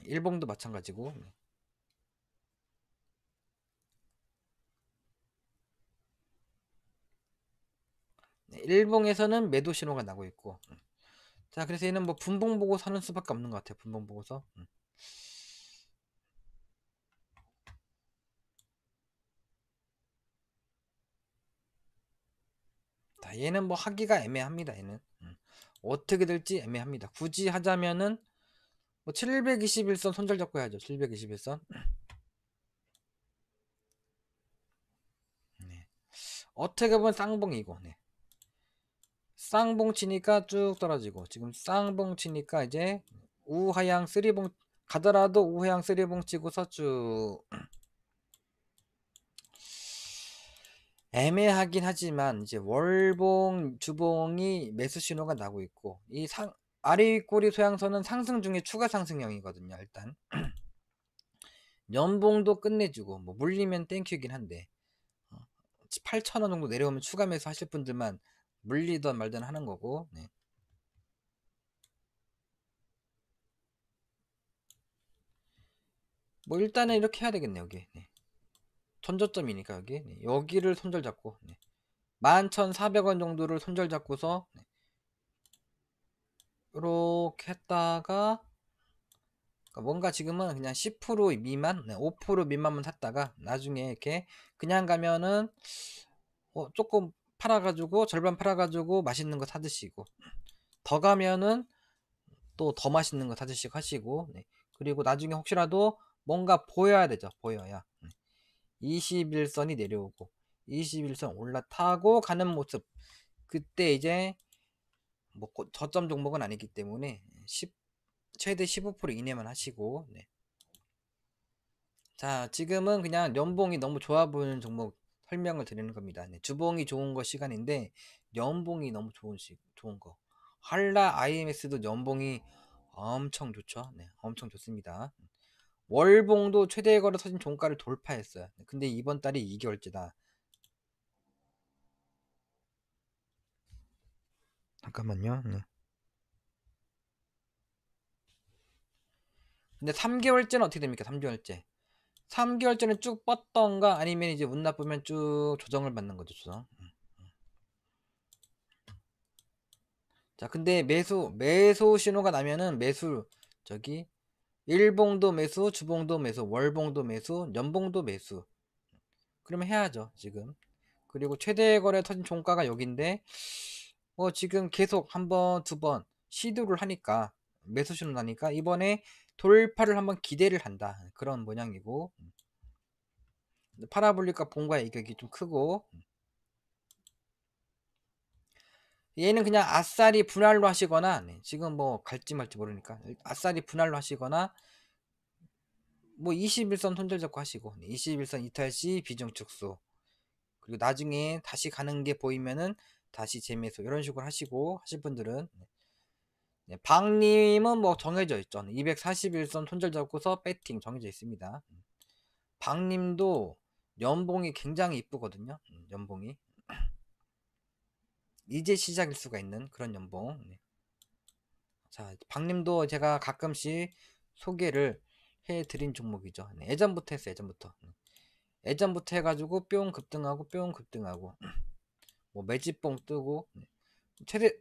일봉도 마찬가지고 일봉에서는 매도 신호가 나고 있고 자 그래서 얘는 뭐 분봉 보고 사는 수밖에 없는 것 같아요. 분봉 보고서 자, 얘는 뭐 하기가 애매합니다. 얘는 어떻게 될지 애매합니다. 굳이 하자면은 뭐 721선 손절 잡고 해야죠. 721선 네. 어떻게 보면 쌍봉이고 쌍봉 치니까 쭉 떨어지고 지금 쌍봉 치니까 이제 우하향 3봉 가더라도 우하향 3봉 치고서 쭉 애매하긴 하지만 이제 월봉 주봉이 매수 신호가 나고 있고 이 아래 윗꼬리 소양선은 상승 중에 추가 상승형이거든요. 일단 연봉도 끝내주고 뭐 물리면 땡큐긴 한데 8,000원 정도 내려오면 추가 매수 하실 분들만 물리던 말든 하는 거고 뭐 일단은 이렇게 해야 되겠네 여기. 네. 전저점이니까 여기. 네. 여기를 손절 잡고. 네. 11,400원 정도를 손절 잡고서 네. 이렇게 했다가 그러니까 뭔가 지금은 그냥 10% 미만, 네, 5% 미만만 샀다가 나중에 이렇게 그냥 가면은 조금 팔아가지고 절반 팔아가지고 맛있는 거 사드시고 더 가면은 또 더 맛있는 거 사드시고 하시고 네. 그리고 나중에 혹시라도 뭔가 보여야 되죠. 보여야 21선이 내려오고 21선 올라타고 가는 모습 그때 이제 뭐 저점 종목은 아니기 때문에 최대 15% 이내만 하시고 네. 자 지금은 그냥 연봉이 너무 좋아 보이는 종목 설명을 드리는 겁니다. 네, 주봉이 좋은 거 시간인데 연봉이 너무 좋은 거 한라 IMS도 연봉이 엄청 좋죠. 네, 엄청 좋습니다. 월봉도 최대 거래 서진 종가를 돌파했어요. 근데 이번 달이 2개월째다. 잠깐만요. 네. 근데 3개월째는 어떻게 됩니까? 3개월째. 3개월째는 쭉 뻗던가 아니면 이제 운 나쁘면 쭉 조정을 받는 거죠. 조정. 자, 근데 매수 신호가 나면은 저기, 일봉도 매수, 주봉도 매수, 월봉도 매수, 연봉도 매수. 그러면 해야죠, 지금. 그리고 최대 거래 터진 종가가 여기인데, 지금 계속 한 번, 두 번 시도를 하니까, 매수 신호 나니까, 이번에 돌파를 한번 기대를 한다. 그런 모양이고, 파라볼리카 본과의 이격이 좀 크고, 얘는 그냥 아싸리 분할로 하시거나, 네, 지금 뭐 갈지 말지 모르니까, 아싸리 분할로 하시거나, 뭐 21선 손절 잡고 하시고 21선 이탈 시 비중 축소 그리고 나중에 다시 가는 게 보이면은 다시 재매수 이런 식으로 하시고 하실 분들은 네, 박님은 뭐 정해져 있죠. 241선 손절 잡고서 배팅 정해져 있습니다. 박님도 연봉이 굉장히 이쁘거든요. 연봉이 이제 시작일 수가 있는 그런 연봉. 네. 자, 박님도 제가 가끔씩 소개를 해드린 종목이죠. 네, 예전부터 했어요. 예전부터 해가지고 뿅 급등하고 뿅 급등하고 뭐 매집봉 뜨고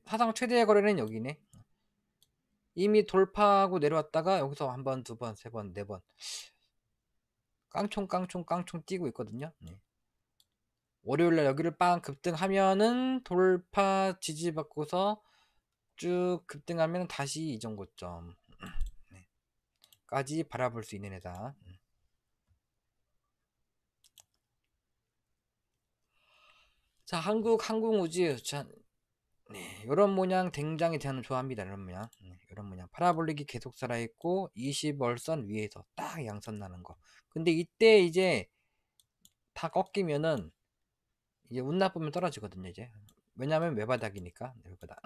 사상 최대의 거래는 여기네. 이미 돌파하고 내려왔다가 여기서 한 번, 두 번, 세 번, 네 번 깡총 뛰고 있거든요. 네. 월요일날 여기를 빵 급등하면은 돌파 지지받고서 쭉 급등하면 다시 이전 고점 까지 바라볼 수 있는 애다. 자, 항공우주. 자, 네, 이런 모양 굉장히 저는 좋아합니다. 이런 모양. 이런 모양. 파라볼릭이 계속 살아있고 20월선 위에서 딱 양선 나는 거. 근데 이때 이제 다 꺾이면은 이제 운 나쁘면 떨어지거든요. 이제 왜냐하면 외바닥이니까. 네, 외바닥.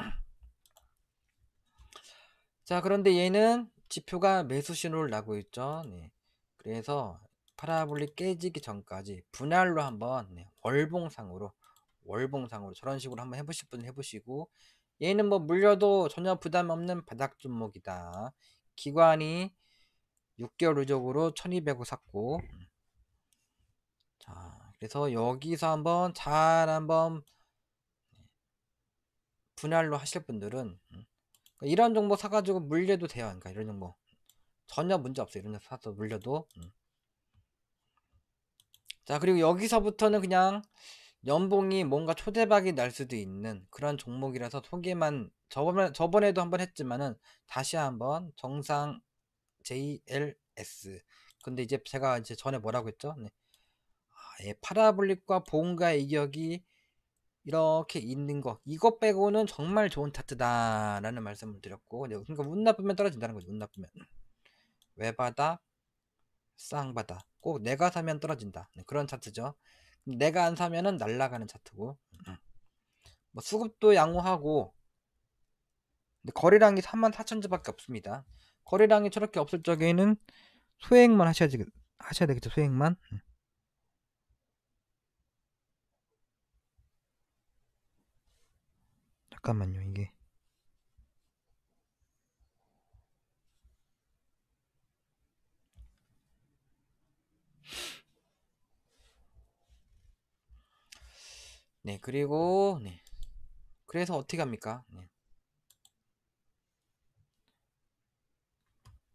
자, 그런데 얘는 지표가 매수 신호를 나고 있죠. 네. 그래서 파라볼릭 깨지기 전까지 분할로 한번 네, 월봉상으로 저런 식으로 한번 해보실 분은 해보시고 얘는 뭐 물려도 전혀 부담 없는 바닥 종목이다. 기관이 6개월 누적으로 1200원 샀고 자 그래서 여기서 한번 분할로 하실 분들은 이런 종목 사가지고 물려도 돼요. 그러니까 이런 종목 전혀 문제 없어요. 이런 종목 사서 물려도 자 그리고 여기서부터는 그냥 연봉이 뭔가 초대박이 날 수도 있는 그런 종목이라서 소개만 저번에도 한번 했지만은 다시 한번 정상 JLS 근데 이제 제가 이제 전에 뭐라고 했죠? 네. 예, 파라볼릭과 보험가의 이격이 이렇게 있는 거 이것 빼고는 정말 좋은 차트다라는 말씀을 드렸고 그러니까 운 나쁘면 떨어진다는 거죠. 운 나쁘면 외바닥 쌍바닥 꼭 내가 사면 떨어진다 그런 차트죠. 내가 안 사면은 날라가는 차트고 뭐 수급도 양호하고 근데 거래량이 34,000주밖에 없습니다. 거래량이 저렇게 없을 적에는 소액만 하셔야 되겠죠. 소액만. 잠깐만요. 이게 네, 그리고 네. 그래서 어떻게 합니까? 네.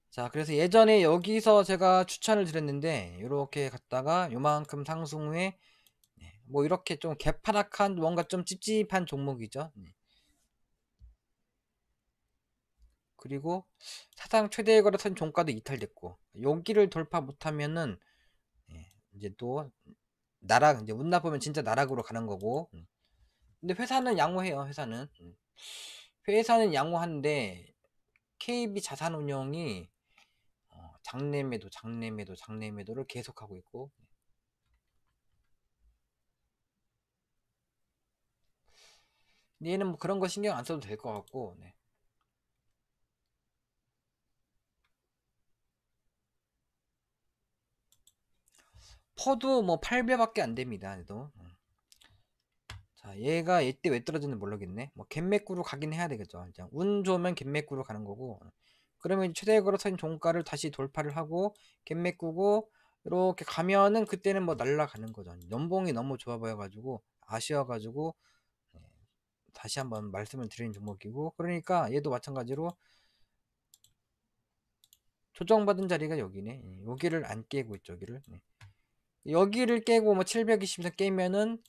자, 그래서 예전에 여기서 제가 추천을 드렸는데 이렇게 갔다가 요만큼 상승 후에 네, 뭐 이렇게 좀 개파락한 뭔가 좀 찝찝한 종목이죠. 네. 그리고 사상 최대 거래선 종가도 이탈됐고 여기를 돌파 못하면은 이제 또 나락 이제 운 나쁘면 진짜 나락으로 가는 거고. 근데 회사는 양호해요. 회사는 양호한데 KB 자산운용이 장내매도를 계속하고 있고. 얘는 뭐 그런 거 신경 안 써도 될 것 같고. 네. 퍼도 뭐 8배밖에 안 됩니다. 얘도. 자, 얘가 이때 왜 떨어졌는지 모르겠네. 뭐 갭매꾸로 가긴 해야 되겠죠. 이제 운 좋으면 갭매꾸로 가는 거고. 그러면 최대 거래선 종가를 다시 돌파를 하고 갭매꾸고 이렇게 가면은 그때는 뭐 날라가는 거죠. 연봉이 너무 좋아 보여가지고 아쉬워가지고 다시 한번 말씀을 드리는 종목이고. 그러니까 얘도 마찬가지로 조정받은 자리가 여기네. 여기를 안 깨고 있죠. 여기를. 여기를 깨고 뭐 720선 깨면은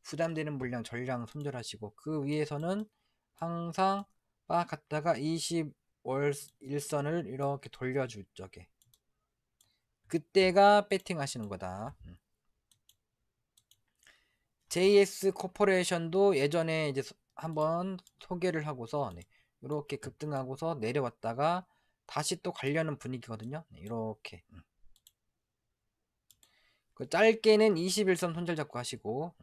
부담되는 물량 전량 손절하시고 그 위에서는 항상 빠 갔다가 20월 일선을 이렇게 돌려줄 적에 그때가 배팅 하시는 거다. JS 코퍼레이션도 예전에 이제 한번 소개를 하고서 이렇게 급등하고서 내려왔다가 다시 또 가려는 분위기거든요. 이렇게 그 짧게는 21선 손절 잡고 하시고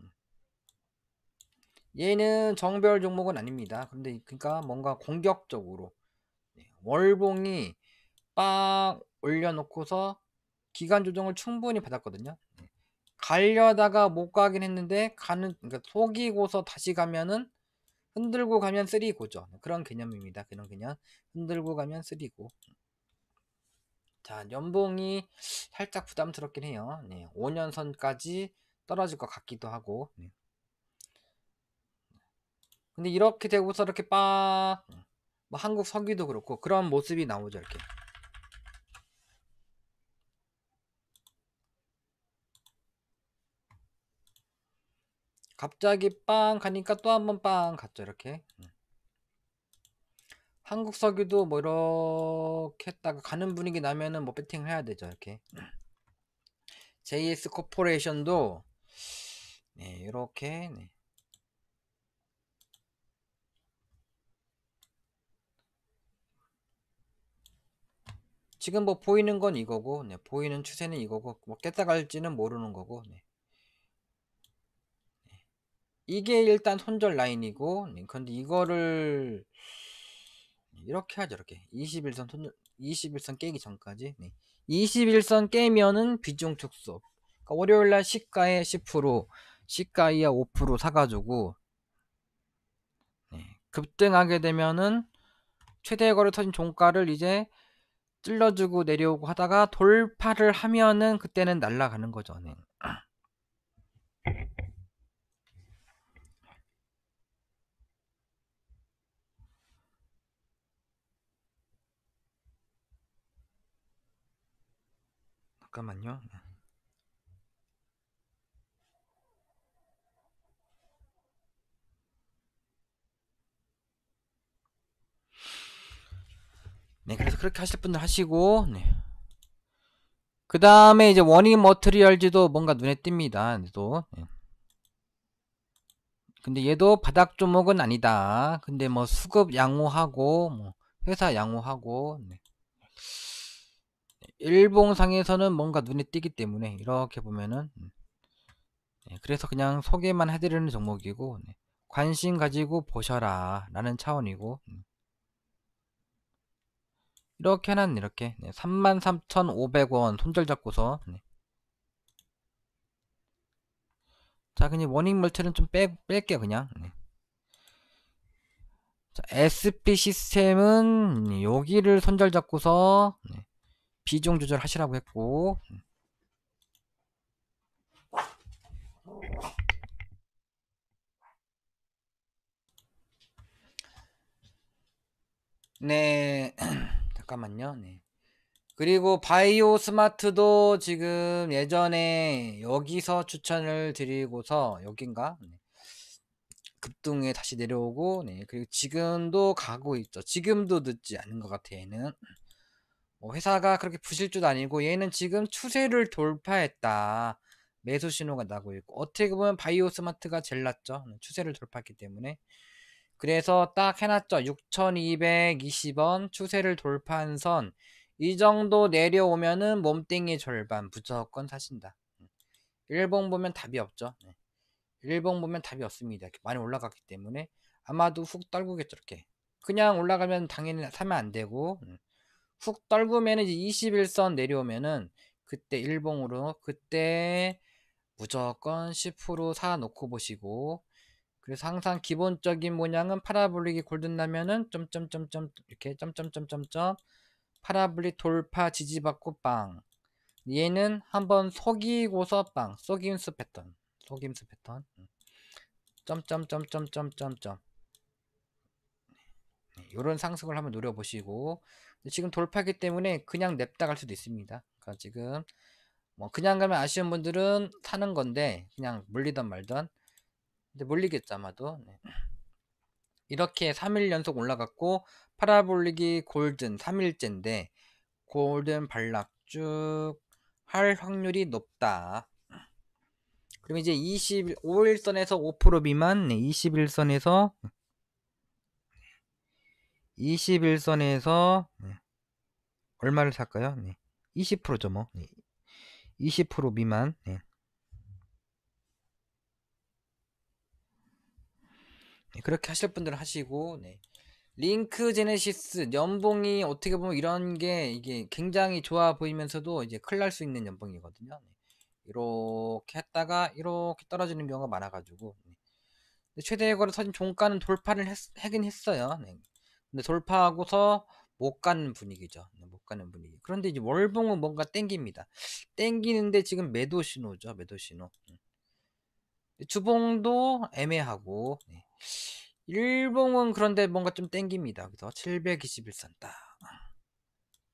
얘는 정별 종목은 아닙니다. 근데 그러니까 뭔가 공격적으로 월봉이 빡 올려놓고서 기간 조정을 충분히 받았거든요. 가려다가 못 가긴 했는데 그러니까 속이고서 다시 가면은 흔들고 가면 쓰리고죠. 그런 개념입니다. 그냥 흔들고 가면 쓰리고. 자, 연봉이 살짝 부담스럽긴 해요. 5년선까지 떨어질 것 같기도 하고. 근데 이렇게 되고서 이렇게 뭐 한국 석유도 그렇고 그런 모습이 나오죠. 이렇게 갑자기 빵 가니까 또 한번 빵 갔죠. 이렇게 한국 석유도 뭐 이렇게 했다가 가는 분위기 나면은 뭐 배팅을 해야 되죠. 이렇게 JS 코퍼레이션도 이렇게 지금 뭐 보이는 건 이거고 보이는 추세는 이거고 뭐 깼다 갈지는 모르는 거고 이게 일단 손절 라인이고 근데 이거를 이렇게 하죠. 이렇게 21선 손절 21선 깨기 전까지 21선 깨면은 비중 축소. 그러니까 월요일날 시가에 10% 시가 이하 5% 사가지고 급등하게 되면은 최대 거래 터진 종가를 이제 찔러주고 내려오고 하다가 돌파를 하면은 그때는 날아가는 거죠. 잠깐만요. 그래서 그렇게 하실 분들 하시고 그 다음에 이제 워닝 머트리얼즈도 뭔가 눈에 띕니다. 근데 얘도 바닥 종목은 아니다. 근데 뭐 수급 양호하고 뭐 회사 양호하고 일봉상에서는 뭔가 눈에 띄기 때문에 이렇게 보면은 그래서 그냥 소개만 해드리는 종목이고 관심 가지고 보셔라 라는 차원이고 이렇게 해놨네. 이렇게 33,500원 손절 잡고서 자 그냥 워닝 멀티는 좀 뺄게요 그냥. 자, SP 시스템은 여기를 손절 잡고서 비중 조절 하시라고 했고 네. 잠깐만요. 네. 그리고 바이오 스마트도 지금 예전에 여기서 추천을 드리고서 여긴가? 네. 급등에 다시 내려오고, 네. 그리고 지금도 가고 있죠. 지금도 늦지 않은 것 같아, 얘는. 뭐 회사가 그렇게 부실 줄 아니고, 얘는 지금 추세를 돌파했다. 매수 신호가 나고 있고, 어떻게 보면 바이오 스마트가 제일 낫죠. 추세를 돌파했기 때문에. 그래서 딱 해놨죠. 6220원 추세를 돌파한 선. 이 정도 내려오면은 몸땡이 절반 무조건 사신다. 일봉 보면 답이 없죠. 네. 일봉 보면 답이 없습니다. 이렇게 많이 올라갔기 때문에 아마도 훅 떨구겠죠. 이렇게 그냥 올라가면 당연히 사면 안 되고, 훅 떨구면 이제 21선 내려오면은 그때 일봉으로 그때 무조건 10% 사놓고 보시고, 그래서 항상 기본적인 모양은 파라볼릭이 골든나면은 점점점점 이렇게 점점점점점 파라볼릭 돌파 지지받고 빵. 얘는 한번 속이고서 빵. 속임수 패턴. 속임수 패턴. 점점점점점점점. 이런 상승을 한번 노려보시고, 지금 돌파기 때문에 그냥 냅다 갈 수도 있습니다. 그러니까 지금 뭐 그냥 가면 아쉬운 분들은 사는 건데 그냥 물리던 말던, 근데 물리겠죠 아마도. 네. 이렇게 3일 연속 올라갔고 파라볼릭이 골든 3일째인데 골든 반락쭉 할 확률이 높다. 그럼 이제 25일선에서 5% 미만, 네, 21선에서 얼마를 살까요? 네, 20%죠 뭐. 네, 20% 미만. 네. 네, 그렇게 하실 분들은 하시고, 네. 링크 제네시스 연봉이 어떻게 보면 이런 게 이게 굉장히 좋아 보이면서도 이제 큰일 날 수 있는 연봉이거든요. 네. 이렇게 했다가 이렇게 떨어지는 경우가 많아가지고, 네. 근데 최대 거래 터진 종가는 돌파를 하긴 했어요. 네. 근데 돌파하고서 못 가는 분위기죠. 네, 못 가는 분위기. 그런데 이제 월봉은 뭔가 땡깁니다. 땡기는데 지금 매도 신호죠. 매도 신호. 주봉도 애매하고, 네. 일봉은 그런데 뭔가 좀 땡깁니다. 그래서 721선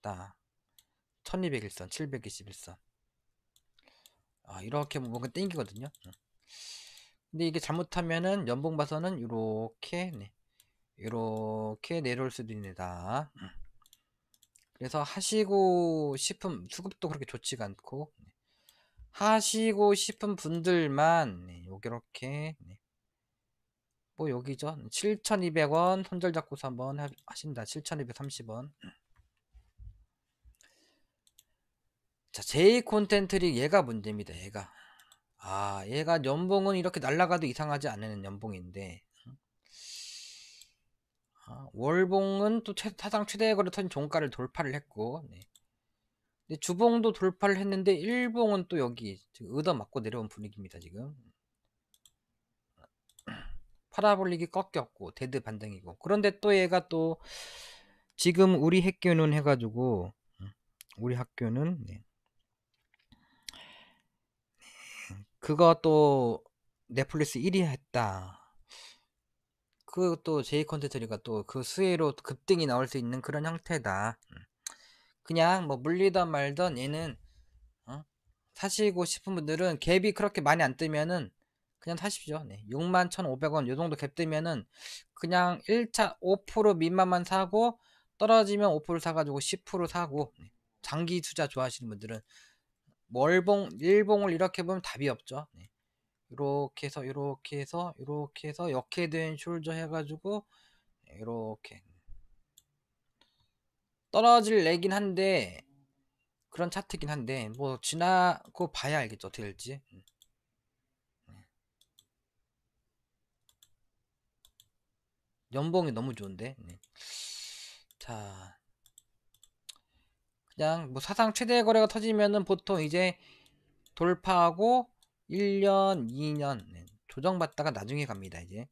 딱 1201선 721선 이렇게 뭔가 땡기거든요. 근데 이게 잘못하면은 연봉 봐서는 이렇게, 네, 이렇게 내려올 수도 있다. 그래서 하시고 싶은 수급도 그렇게 좋지가 않고, 네. 하시고 싶은 분들만, 네, 요렇게, 네. 뭐 여기죠. 7,200원 손절 잡고서 한번 하신다. 7,230원. 자, 제이 콘텐트리 얘가 문제입니다. 얘가 연봉은 이렇게 날라가도 이상하지 않은 연봉인데, 월봉은 또 사상 최대 거래 터진 종가를 돌파를 했고, 네. 근데 주봉도 돌파를 했는데 일봉은 또 여기 지금 얻어맞고 내려온 분위기입니다. 지금 파라볼릭이 꺾였고 데드 반등이고, 그런데 또 얘가 또 지금 우리 학교는 해가지고, 우리 학교는, 네. 그거 또 넷플릭스 1위 했다. 그 또 제이 콘텐츠가 또 그 수혜로 급등이 나올 수 있는 그런 형태다. 그냥 뭐 물리던 말던 얘는, 사시고 싶은 분들은 갭이 그렇게 많이 안 뜨면은 그냥 사십시오. 네. 61,500원 요 정도 갭 뜨면은 그냥 1차 5% 미만만 사고, 떨어지면 5% 사가지고 10% 사고, 네. 장기 투자 좋아하시는 분들은 월봉 일봉을 이렇게 보면 답이 없죠. 네. 이렇게 해서 이렇게 해서 이렇게 해서 역회된 숄저 해가지고 이렇게 떨어질 내긴 한데, 그런 차트긴 한데 뭐 지나고 봐야 알겠죠 어떻게 될지. 연봉이 너무 좋은데. 네. 자, 그냥 뭐 사상 최대 거래가 터지면은 보통 이제 돌파하고 1년 2년 조정받다가 나중에 갑니다. 이제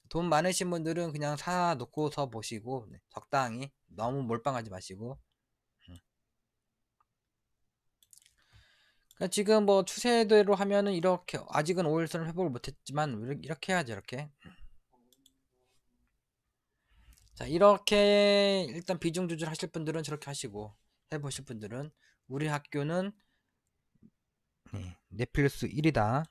돈 많으신 분들은 그냥 사 놓고서 보시고, 적당히 너무 몰빵하지 마시고. 그러니까 지금 뭐 추세대로 하면은 이렇게 아직은 5일선을 회복을 못했지만 이렇게 해야죠. 이렇게. 자, 이렇게 일단 비중 조절하실 분들은 저렇게 하시고, 해보실 분들은 우리 학교는 넷플릭스 1이다.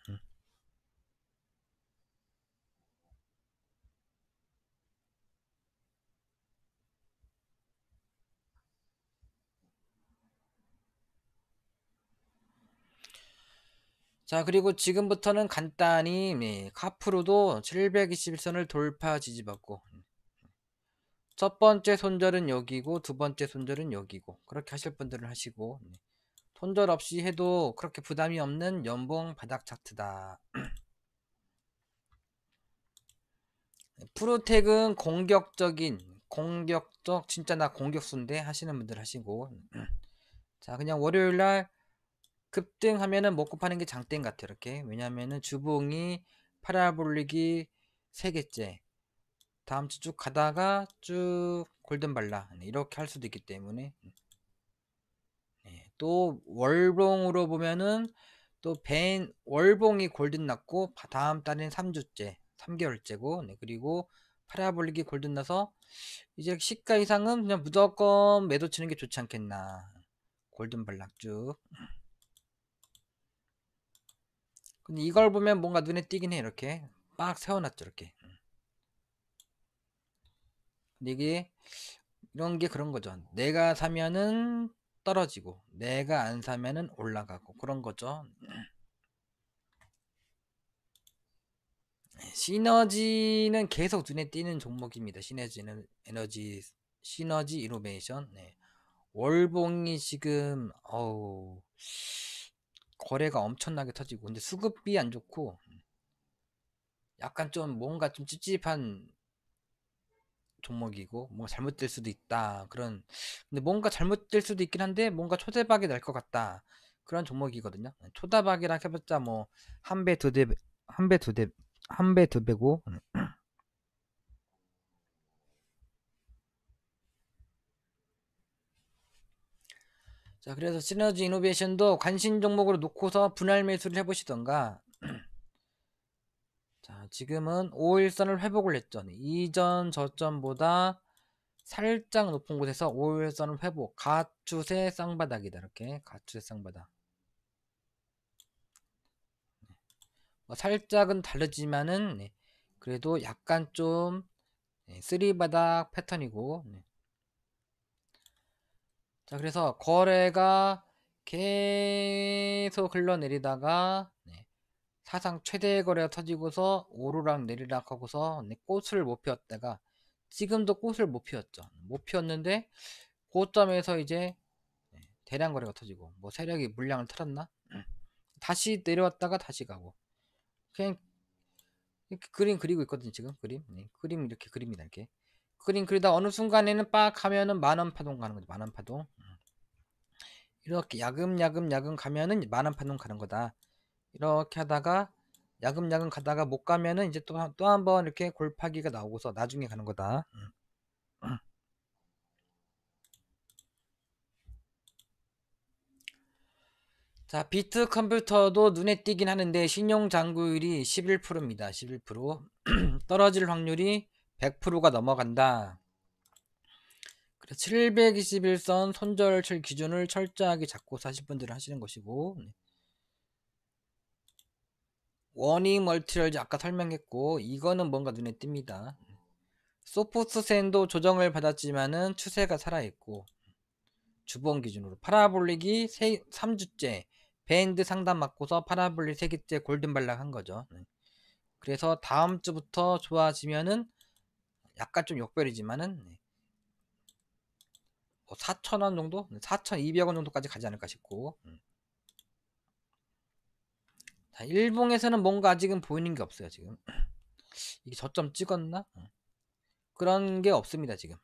자, 그리고 지금부터는 간단히 카프로도 721선을 돌파 지지받고, 첫 번째 손절은 여기고 두 번째 손절은 여기고, 그렇게 하실 분들은 하시고, 손절 없이 해도 그렇게 부담이 없는 연봉 바닥 차트다. 프로텍은 공격적 진짜 나 공격수인데 하시는 분들 하시고, 자, 그냥 월요일날 급등하면은 먹고 파는 게 장땡 같아. 이렇게. 왜냐면은 주봉이 파라볼릭이 3개째, 다음 주 쭉 가다가 쭉 골든발라 이렇게 할 수도 있기 때문에, 또 월봉으로 보면은 또 월봉이 골든 났고 다음 달엔 3주째 3개월째고, 그리고 파라볼릭이 골든 나서 이제 시가 이상은 그냥 무조건 매도 치는 게 좋지 않겠나. 골든발락 쭉. 근데 이걸 보면 뭔가 눈에 띄긴 해. 이렇게 빡 세워놨죠 이렇게. 근데 이게 이런 게 그런 거죠. 내가 사면은 떨어지고 내가 안 사면은 올라가고 그런 거죠. 시너지는 계속 눈에 띄는 종목입니다. 시너지 이노베이션. 월봉이 지금 거래가 엄청나게 터지고, 근데 수급이 안 좋고 약간 좀 뭔가 좀 찝찝한 종목이고, 뭔가 잘못될 수도 있다 그런. 근데 뭔가 잘못될 수도 있긴 한데 뭔가 초대박이 날 것 같다 그런 종목이거든요. 초대박이라 해봤자 뭐 한 배 두 배, 한 배 두 배, 한 배 두 배고. 자, 그래서 시너지 이노베이션도 관심 종목으로 놓고서 분할 매수를 해보시던가. 자, 지금은 5일선을 회복을 했죠. 이전 저점보다 살짝 높은 곳에서 5일선을 회복, 가추세 쌍바닥이다. 이렇게 가추세 쌍바닥. 살짝은 다르지만은 그래도 약간 좀 쓰리바닥 패턴이고. 자, 그래서 거래가 계속 흘러내리다가 사상 최대 거래가 터지고서 오르락 내리락 하고서 꽃을 못 피웠다가 지금도 꽃을 못 피웠죠. 못 피웠는데 고점에서 이제 대량 거래가 터지고, 뭐 세력이 물량을 틀었나? 다시 내려왔다가 다시 가고, 그냥 이렇게 그림 그리고 있거든요. 지금 그림 이렇게 그립니다. 이렇게 그림 그리다 어느 순간에는 빡 하면은 만원 파동 가는 거죠. 만원 파동. 이렇게 야금야금 가면은 만원 파동 가는 거다. 이렇게 하다가 야금야금 가다가 못 가면은 이제 또 한 번 이렇게 골파기가 나오고서 나중에 가는 거다. 자, 비트 컴퓨터도 눈에 띄긴 하는데 신용 잔고율이 11%입니다. 11%. 떨어질 확률이 100%가 넘어간다. 그래서 721선 손절칠 기준을 철저하게 잡고 사실 분들은 하시는 것이고, 워닝 멀티를 아까 설명했고, 이거는 뭔가 눈에 띕니다. 소프트센도 조정을 받았지만은 추세가 살아있고, 주봉 기준으로 파라볼릭이 3주째 밴드 상단 맞고서 파라볼릭 3개째 골든 발락한 거죠. 그래서 다음 주부터 좋아지면은 약간 좀 역별이지만은 뭐 4,000원 정도? 4,200원 정도까지 가지 않을까 싶고. 자, 일봉에서는 뭔가 아직은 보이는 게 없어요. 지금 이게 저점 찍었나? 그런 게 없습니다. 지금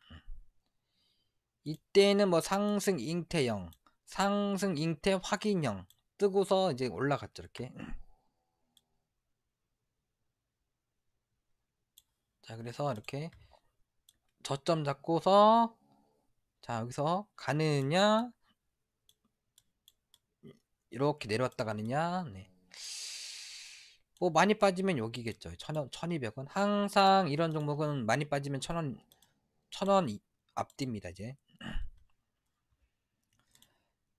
이때는 뭐 상승 잉태형, 상승 잉태 확인형 뜨고서 이제 올라갔죠. 이렇게. 자, 그래서 이렇게 저점 잡고서, 자, 여기서 가느냐, 이렇게 내려왔다 가느냐. 뭐 많이 빠지면 여기겠죠. 1,200원. 항상 이런 종목은 많이 빠지면 1,000원, 1000원 앞뒤입니다 이제.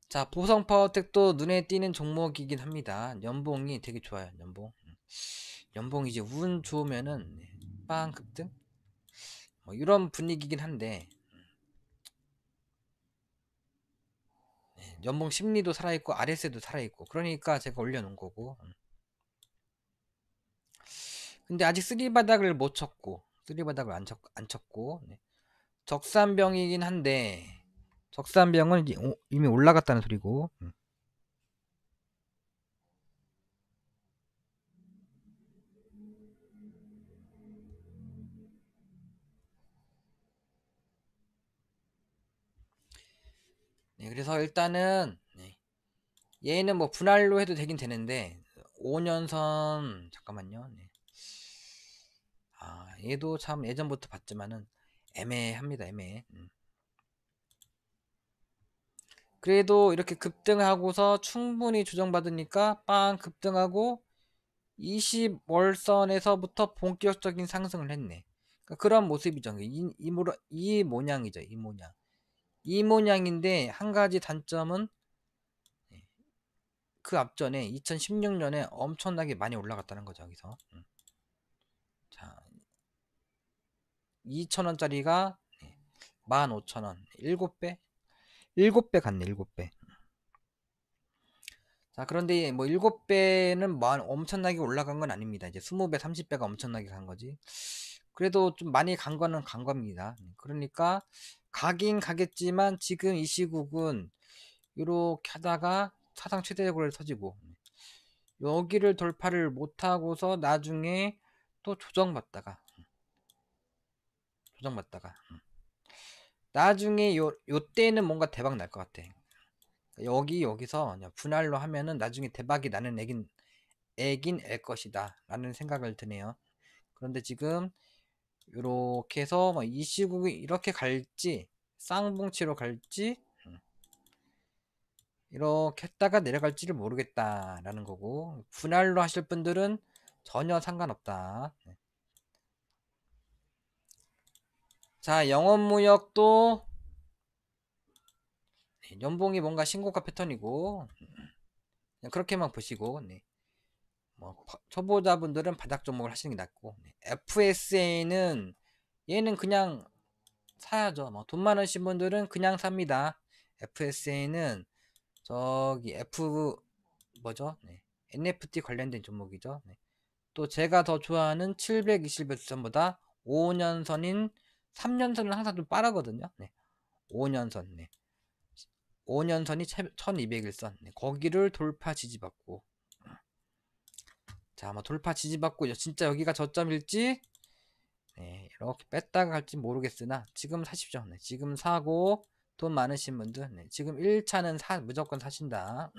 자, 보성 파워텍도 눈에 띄는 종목이긴 합니다. 연봉이 되게 좋아요. 연봉 이제 운 좋으면은 빵 급등 뭐 이런 분위기긴 한데, 연봉 심리도 살아있고 RS도 살아있고, 그러니까 제가 올려놓은 거고. 근데 아직 쓰리바닥을 못 쳤고, 쓰리바닥을 안 쳤고, 적산병이긴 한데, 적산병은 이제 이미 올라갔다는 소리고. 그래서 일단은 얘는 뭐 분할로 해도 되긴 되는데, 5년선 잠깐만요. 얘도 참 예전부터 봤지만은 애매합니다. 애매해. 그래도 이렇게 급등하고서 충분히 조정받으니까 빵 급등하고 20월선에서부터 본격적인 상승을 했네. 그러니까 그런 모습이죠. 이 모양이죠. 이 모양. 이 모양인데 한 가지 단점은 그 앞전에 2016년에 엄청나게 많이 올라갔다는 거죠. 여기서. 자, 2,000원짜리가 15,000원. 7배? 7배 갔네. 7배. 자, 그런데 뭐 7배는 뭐 엄청나게 올라간 건 아닙니다. 이제 20배, 30배가 엄청나게 간 거지. 그래도 좀 많이 간 거는 간 겁니다. 그러니까 가긴 가겠지만 지금 이 시국은 이렇게 하다가 사상 최대 고를 터지고, 여기를 돌파를 못하고서 나중에 또 조정받다가 나중에 요때는 뭔가 대박 날 것 같아. 여기서 그냥 분할로 하면은 나중에 대박이 나는 애긴 앨 것이다 라는 생각을 드네요. 그런데 지금 이렇게 해서 이 시국이 이렇게 갈지, 쌍봉치로 갈지, 이렇게 했다가 내려갈지를 모르겠다라는 거고, 분할로 하실 분들은 전혀 상관없다. 자, 영업무역도 연봉이 뭔가 신고가 패턴이고, 그냥 그렇게만 보시고, 뭐 초보자분들은 바닥 종목을 하시는 게 낫고, FSA는 얘는 그냥 사야죠. 뭐 돈 많으신 분들은 그냥 삽니다. FSA는 저기 뭐죠? NFT 관련된 종목이죠. 또 제가 더 좋아하는 720일선보다 5년선인 3년선은 항상 좀 빠르거든요. 5년선. 5년선이 1200일선. 거기를 돌파 지지받고. 자, 뭐 돌파 지지받고 진짜 여기가 저점일지 이렇게 뺐다가 갈지 모르겠으나 지금 사십시오. 지금 사고 돈 많으신 분들 지금 1차는 무조건 사신다.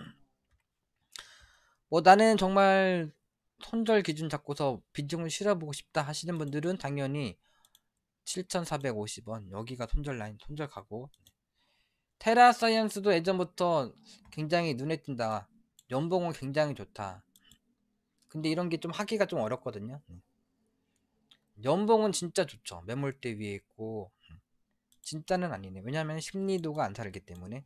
뭐 나는 정말 손절 기준 잡고서 비중을 실어보고 싶다 하시는 분들은 당연히 7,450원 여기가 손절 라인, 손절 가고. 테라사이언스도 예전부터 굉장히 눈에 띈다. 연봉은 굉장히 좋다. 근데 이런 게 좀 하기가 좀 어렵거든요. 연봉은 진짜 좋죠. 매물대 위에 있고 진짜는 아니네. 왜냐면 심리도가 안 살기 때문에.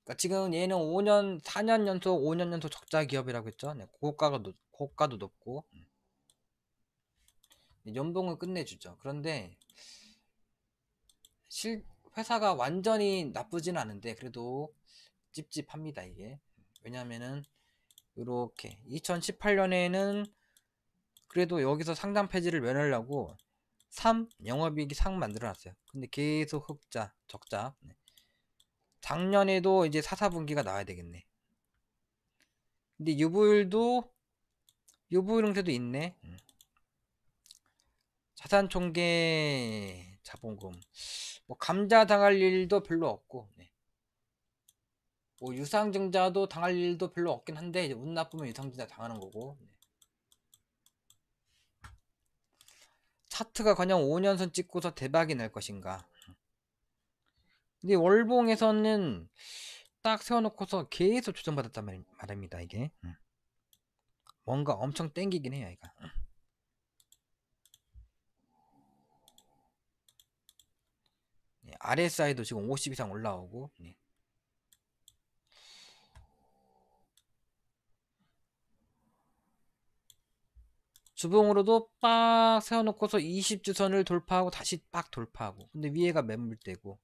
그러니까 지금 얘는 4년 연속 5년 연속 적자 기업이라고 했죠. 고가도 높고 연봉은 끝내주죠. 그런데 회사가 완전히 나쁘진 않은데 그래도 찝찝합니다 이게. 왜냐면은 이렇게 2018년에는 그래도 여기서 상장 폐지를 면하려고 3 영업이익이 상 만들어놨어요. 근데 계속 적자. 작년에도 이제 4, 4분기가 나와야 되겠네. 근데 유보율 형태도 있네. 자산총계 자본금 뭐 감자 당할 일도 별로 없고, 뭐 유상증자도 당할 일도 별로 없긴 한데 이제 운 나쁘면 유상증자 당하는 거고. 차트가 그냥 5년선 찍고서 대박이 날 것인가. 근데 월봉에서는 딱 세워놓고서 계속 조정받았단 말입니다 이게. 뭔가 엄청 땡기긴 해요 이거. RSI도 지금 50 이상 올라오고. 네. 주봉으로도 빡 세워놓고서 20주선을 돌파하고 다시 빡 돌파하고, 근데 위에가 매물대고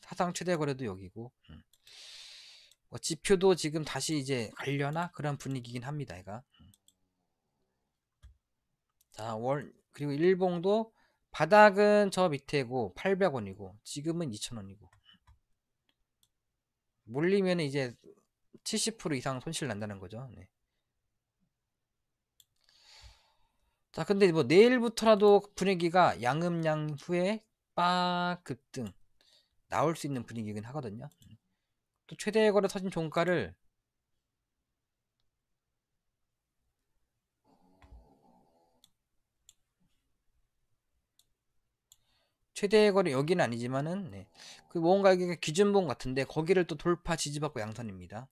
사상 최대 거래도 여기고. 지표도 지금 다시 이제 가려나 그런 분위기긴 합니다. 얘가. 자, 그리고 일봉도 바닥은 저 밑에고 800원이고 지금은 2000원이고, 몰리면 이제 70% 이상 손실 난다는 거죠. 네. 자, 근데 뭐 내일부터라도 분위기가 양음양 후에 빡 급등 나올 수 있는 분위기긴 하거든요. 또 최대 거래 터진 종가를 최대 거래 여기는 아니지만은, 네. 그 뭔가 이게 기준봉 같은데 거기를 또 돌파 지지받고 양선입니다.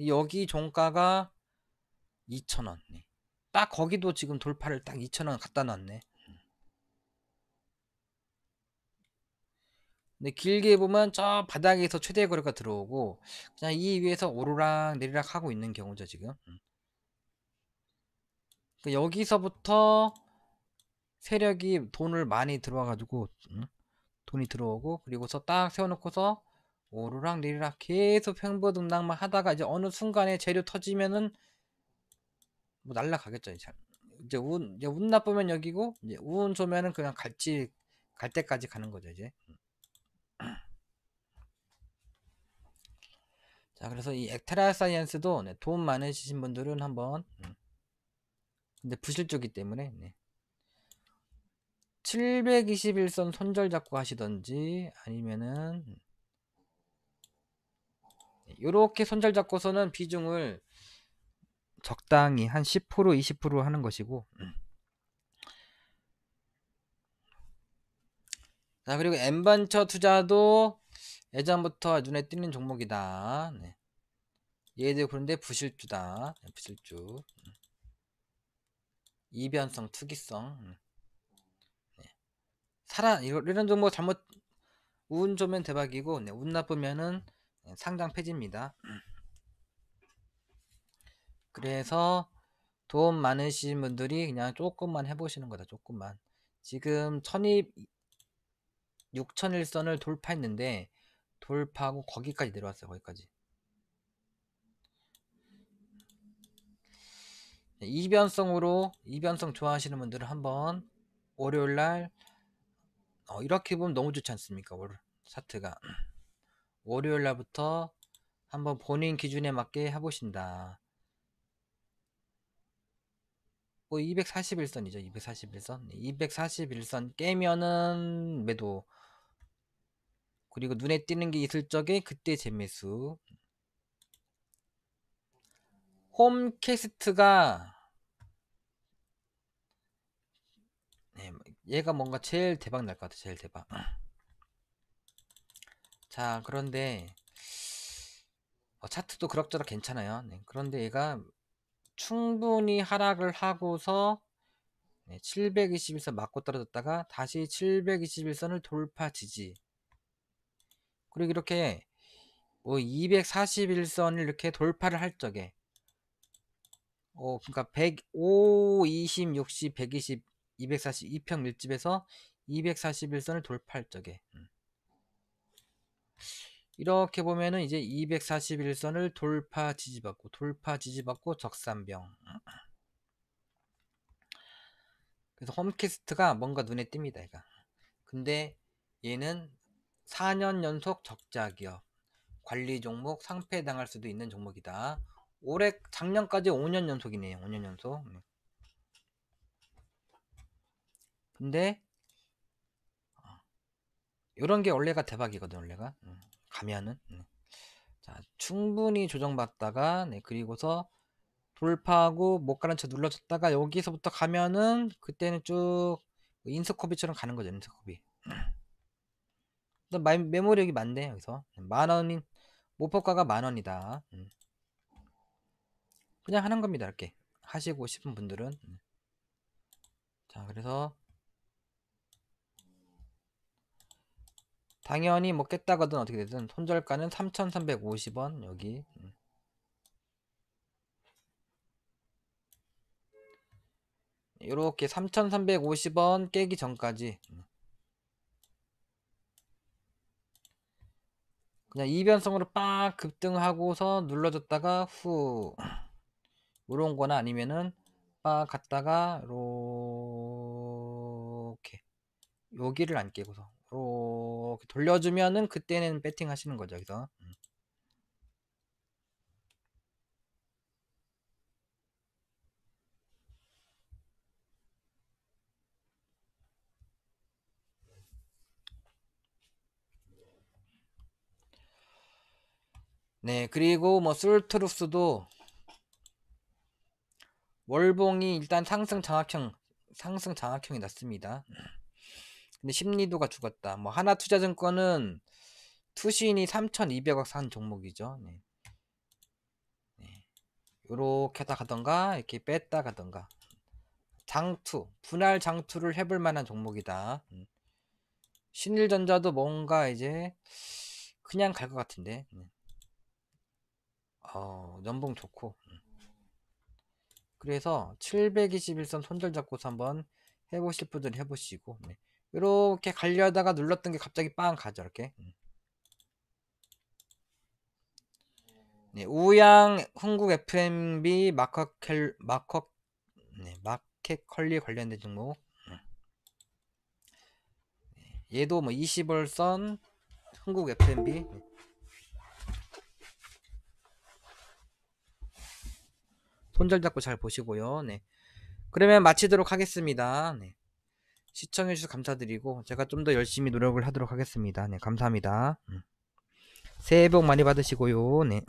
여기 종가가 2,000원. 네. 딱 거기도 지금 돌파를 딱 2,000원 갖다 놨네. 근데 길게 보면 저 바닥에서 최대 거래가 들어오고 그냥 이 위에서 오르락 내리락 하고 있는 경우죠 지금. 그러니까 여기서부터 세력이 돈을 많이 들어와가지고, 돈이 들어오고 그리고서 딱 세워놓고서 오르락 내리락 계속 횡보등락만 하다가 이제 어느 순간에 재료 터지면은 뭐 날라가겠죠. 이제 운 나쁘면 여기고, 이제 운 좋으면은 그냥 갈 때까지 가는 거죠 이제. 자, 그래서 이 액테라 사이언스도, 네, 돈 많으신 분들은 한번, 근데 부실주기 때문에, 네. 721선 손절 잡고 하시던지 아니면은 이렇게 손절 잡고서는 비중을 적당히 한 10% 20% 하는 것이고. 자, 그리고 엠번처 투자도 예전부터 눈에 띄는 종목이다. 네. 얘들 그런데 부실주다. 네, 부실주. 이변성 투기성. 네. 이런 종목 잘못 운 좋으면 대박이고, 네, 운 나쁘면은 상장 폐지입니다. 그래서 돈 많으신 분들이 그냥 조금만 해보시는 거다. 조금만. 지금 6001선을 돌파했는데 돌파하고 거기까지 내려왔어요. 거기까지. 이변성 좋아하시는 분들은 한번 월요일날, 이렇게 보면 너무 좋지 않습니까? 차트가 월요일날부터 한번 본인 기준에 맞게 해보신다. 뭐 241선이죠. 241선. 241선 깨면은 매도. 그리고 눈에 띄는 게 있을 적에 그때 재매수. 홈캐스트가, 네, 얘가 뭔가 제일 대박 날 것 같아. 제일 대박. 자, 그런데 차트도 그럭저럭 괜찮아요. 네, 그런데 얘가 충분히 하락을 하고서, 네, 721선 맞고 떨어졌다가 다시 721선을 돌파 지지. 그리고 이렇게 뭐 241선을 이렇게 돌파를 할 적에, 그러니까 105, 20, 60, 120, 240 2평 밀집에서 241선을 돌파할 적에, 이렇게 보면은 이제 241선을 돌파 지지받고 적산병. 그래서 홈캐스트가 뭔가 눈에 띕니다. 얘가. 근데 얘는 4년 연속 적자 기업, 관리 종목 상폐당할 수도 있는 종목이다. 작년까지 5년 연속이네요. 5년 연속. 근데 이런 게 원래가 대박이거든. 원래가. 가면은. 자, 충분히 조정받다가, 네, 그리고서 돌파하고 못 가는 척 눌러줬다가 여기서부터 가면은 그때는 쭉 인스코비처럼 가는 거죠. 인스코비. 메모력이 많네. 여기서 만원인 목표가가 만원이다. 그냥 하는 겁니다. 이렇게 하시고 싶은 분들은. 자, 그래서 당연히 뭐 깼다가든 어떻게 되든 손절가는 3,350원 여기. 이렇게 3,350원 깨기 전까지 그냥 이변성으로 빡 급등하고서 눌러줬다가 후 요런 거나 아니면은 빡 갔다가 이렇게 여기를 안 깨고서 이렇게 돌려주면은 그때는 배팅 하시는 거죠. 여기서 네, 그리고 뭐 술트루스도 월봉이 일단 상승 장악형이 났습니다. 근데 심리도가 죽었다. 뭐 하나투자증권은 투신이 3,200억 산 종목이죠. 네. 네. 요렇게 하다 가던가 이렇게 뺐다 가던가 분할 장투를 해볼 만한 종목이다. 신일전자도 뭔가 이제 그냥 갈 것 같은데. 연봉 좋고. 그래서 721선 손절 잡고서 한번 해보실 분들은 해보시고. 네. 이렇게 가려다가 눌렀던 게 갑자기 빵 가죠. 이렇게. 네, 우양 흥국 FMB 마켓컬리 관련된 종목. 얘도 뭐 20월선 흥국 FMB 손절 잡고 잘 보시고요. 네. 그러면 마치도록 하겠습니다. 네. 시청해주셔서 감사드리고 제가 좀 더 열심히 노력을 하도록 하겠습니다. 네, 감사합니다. 새해 복 많이 받으시고요. 네.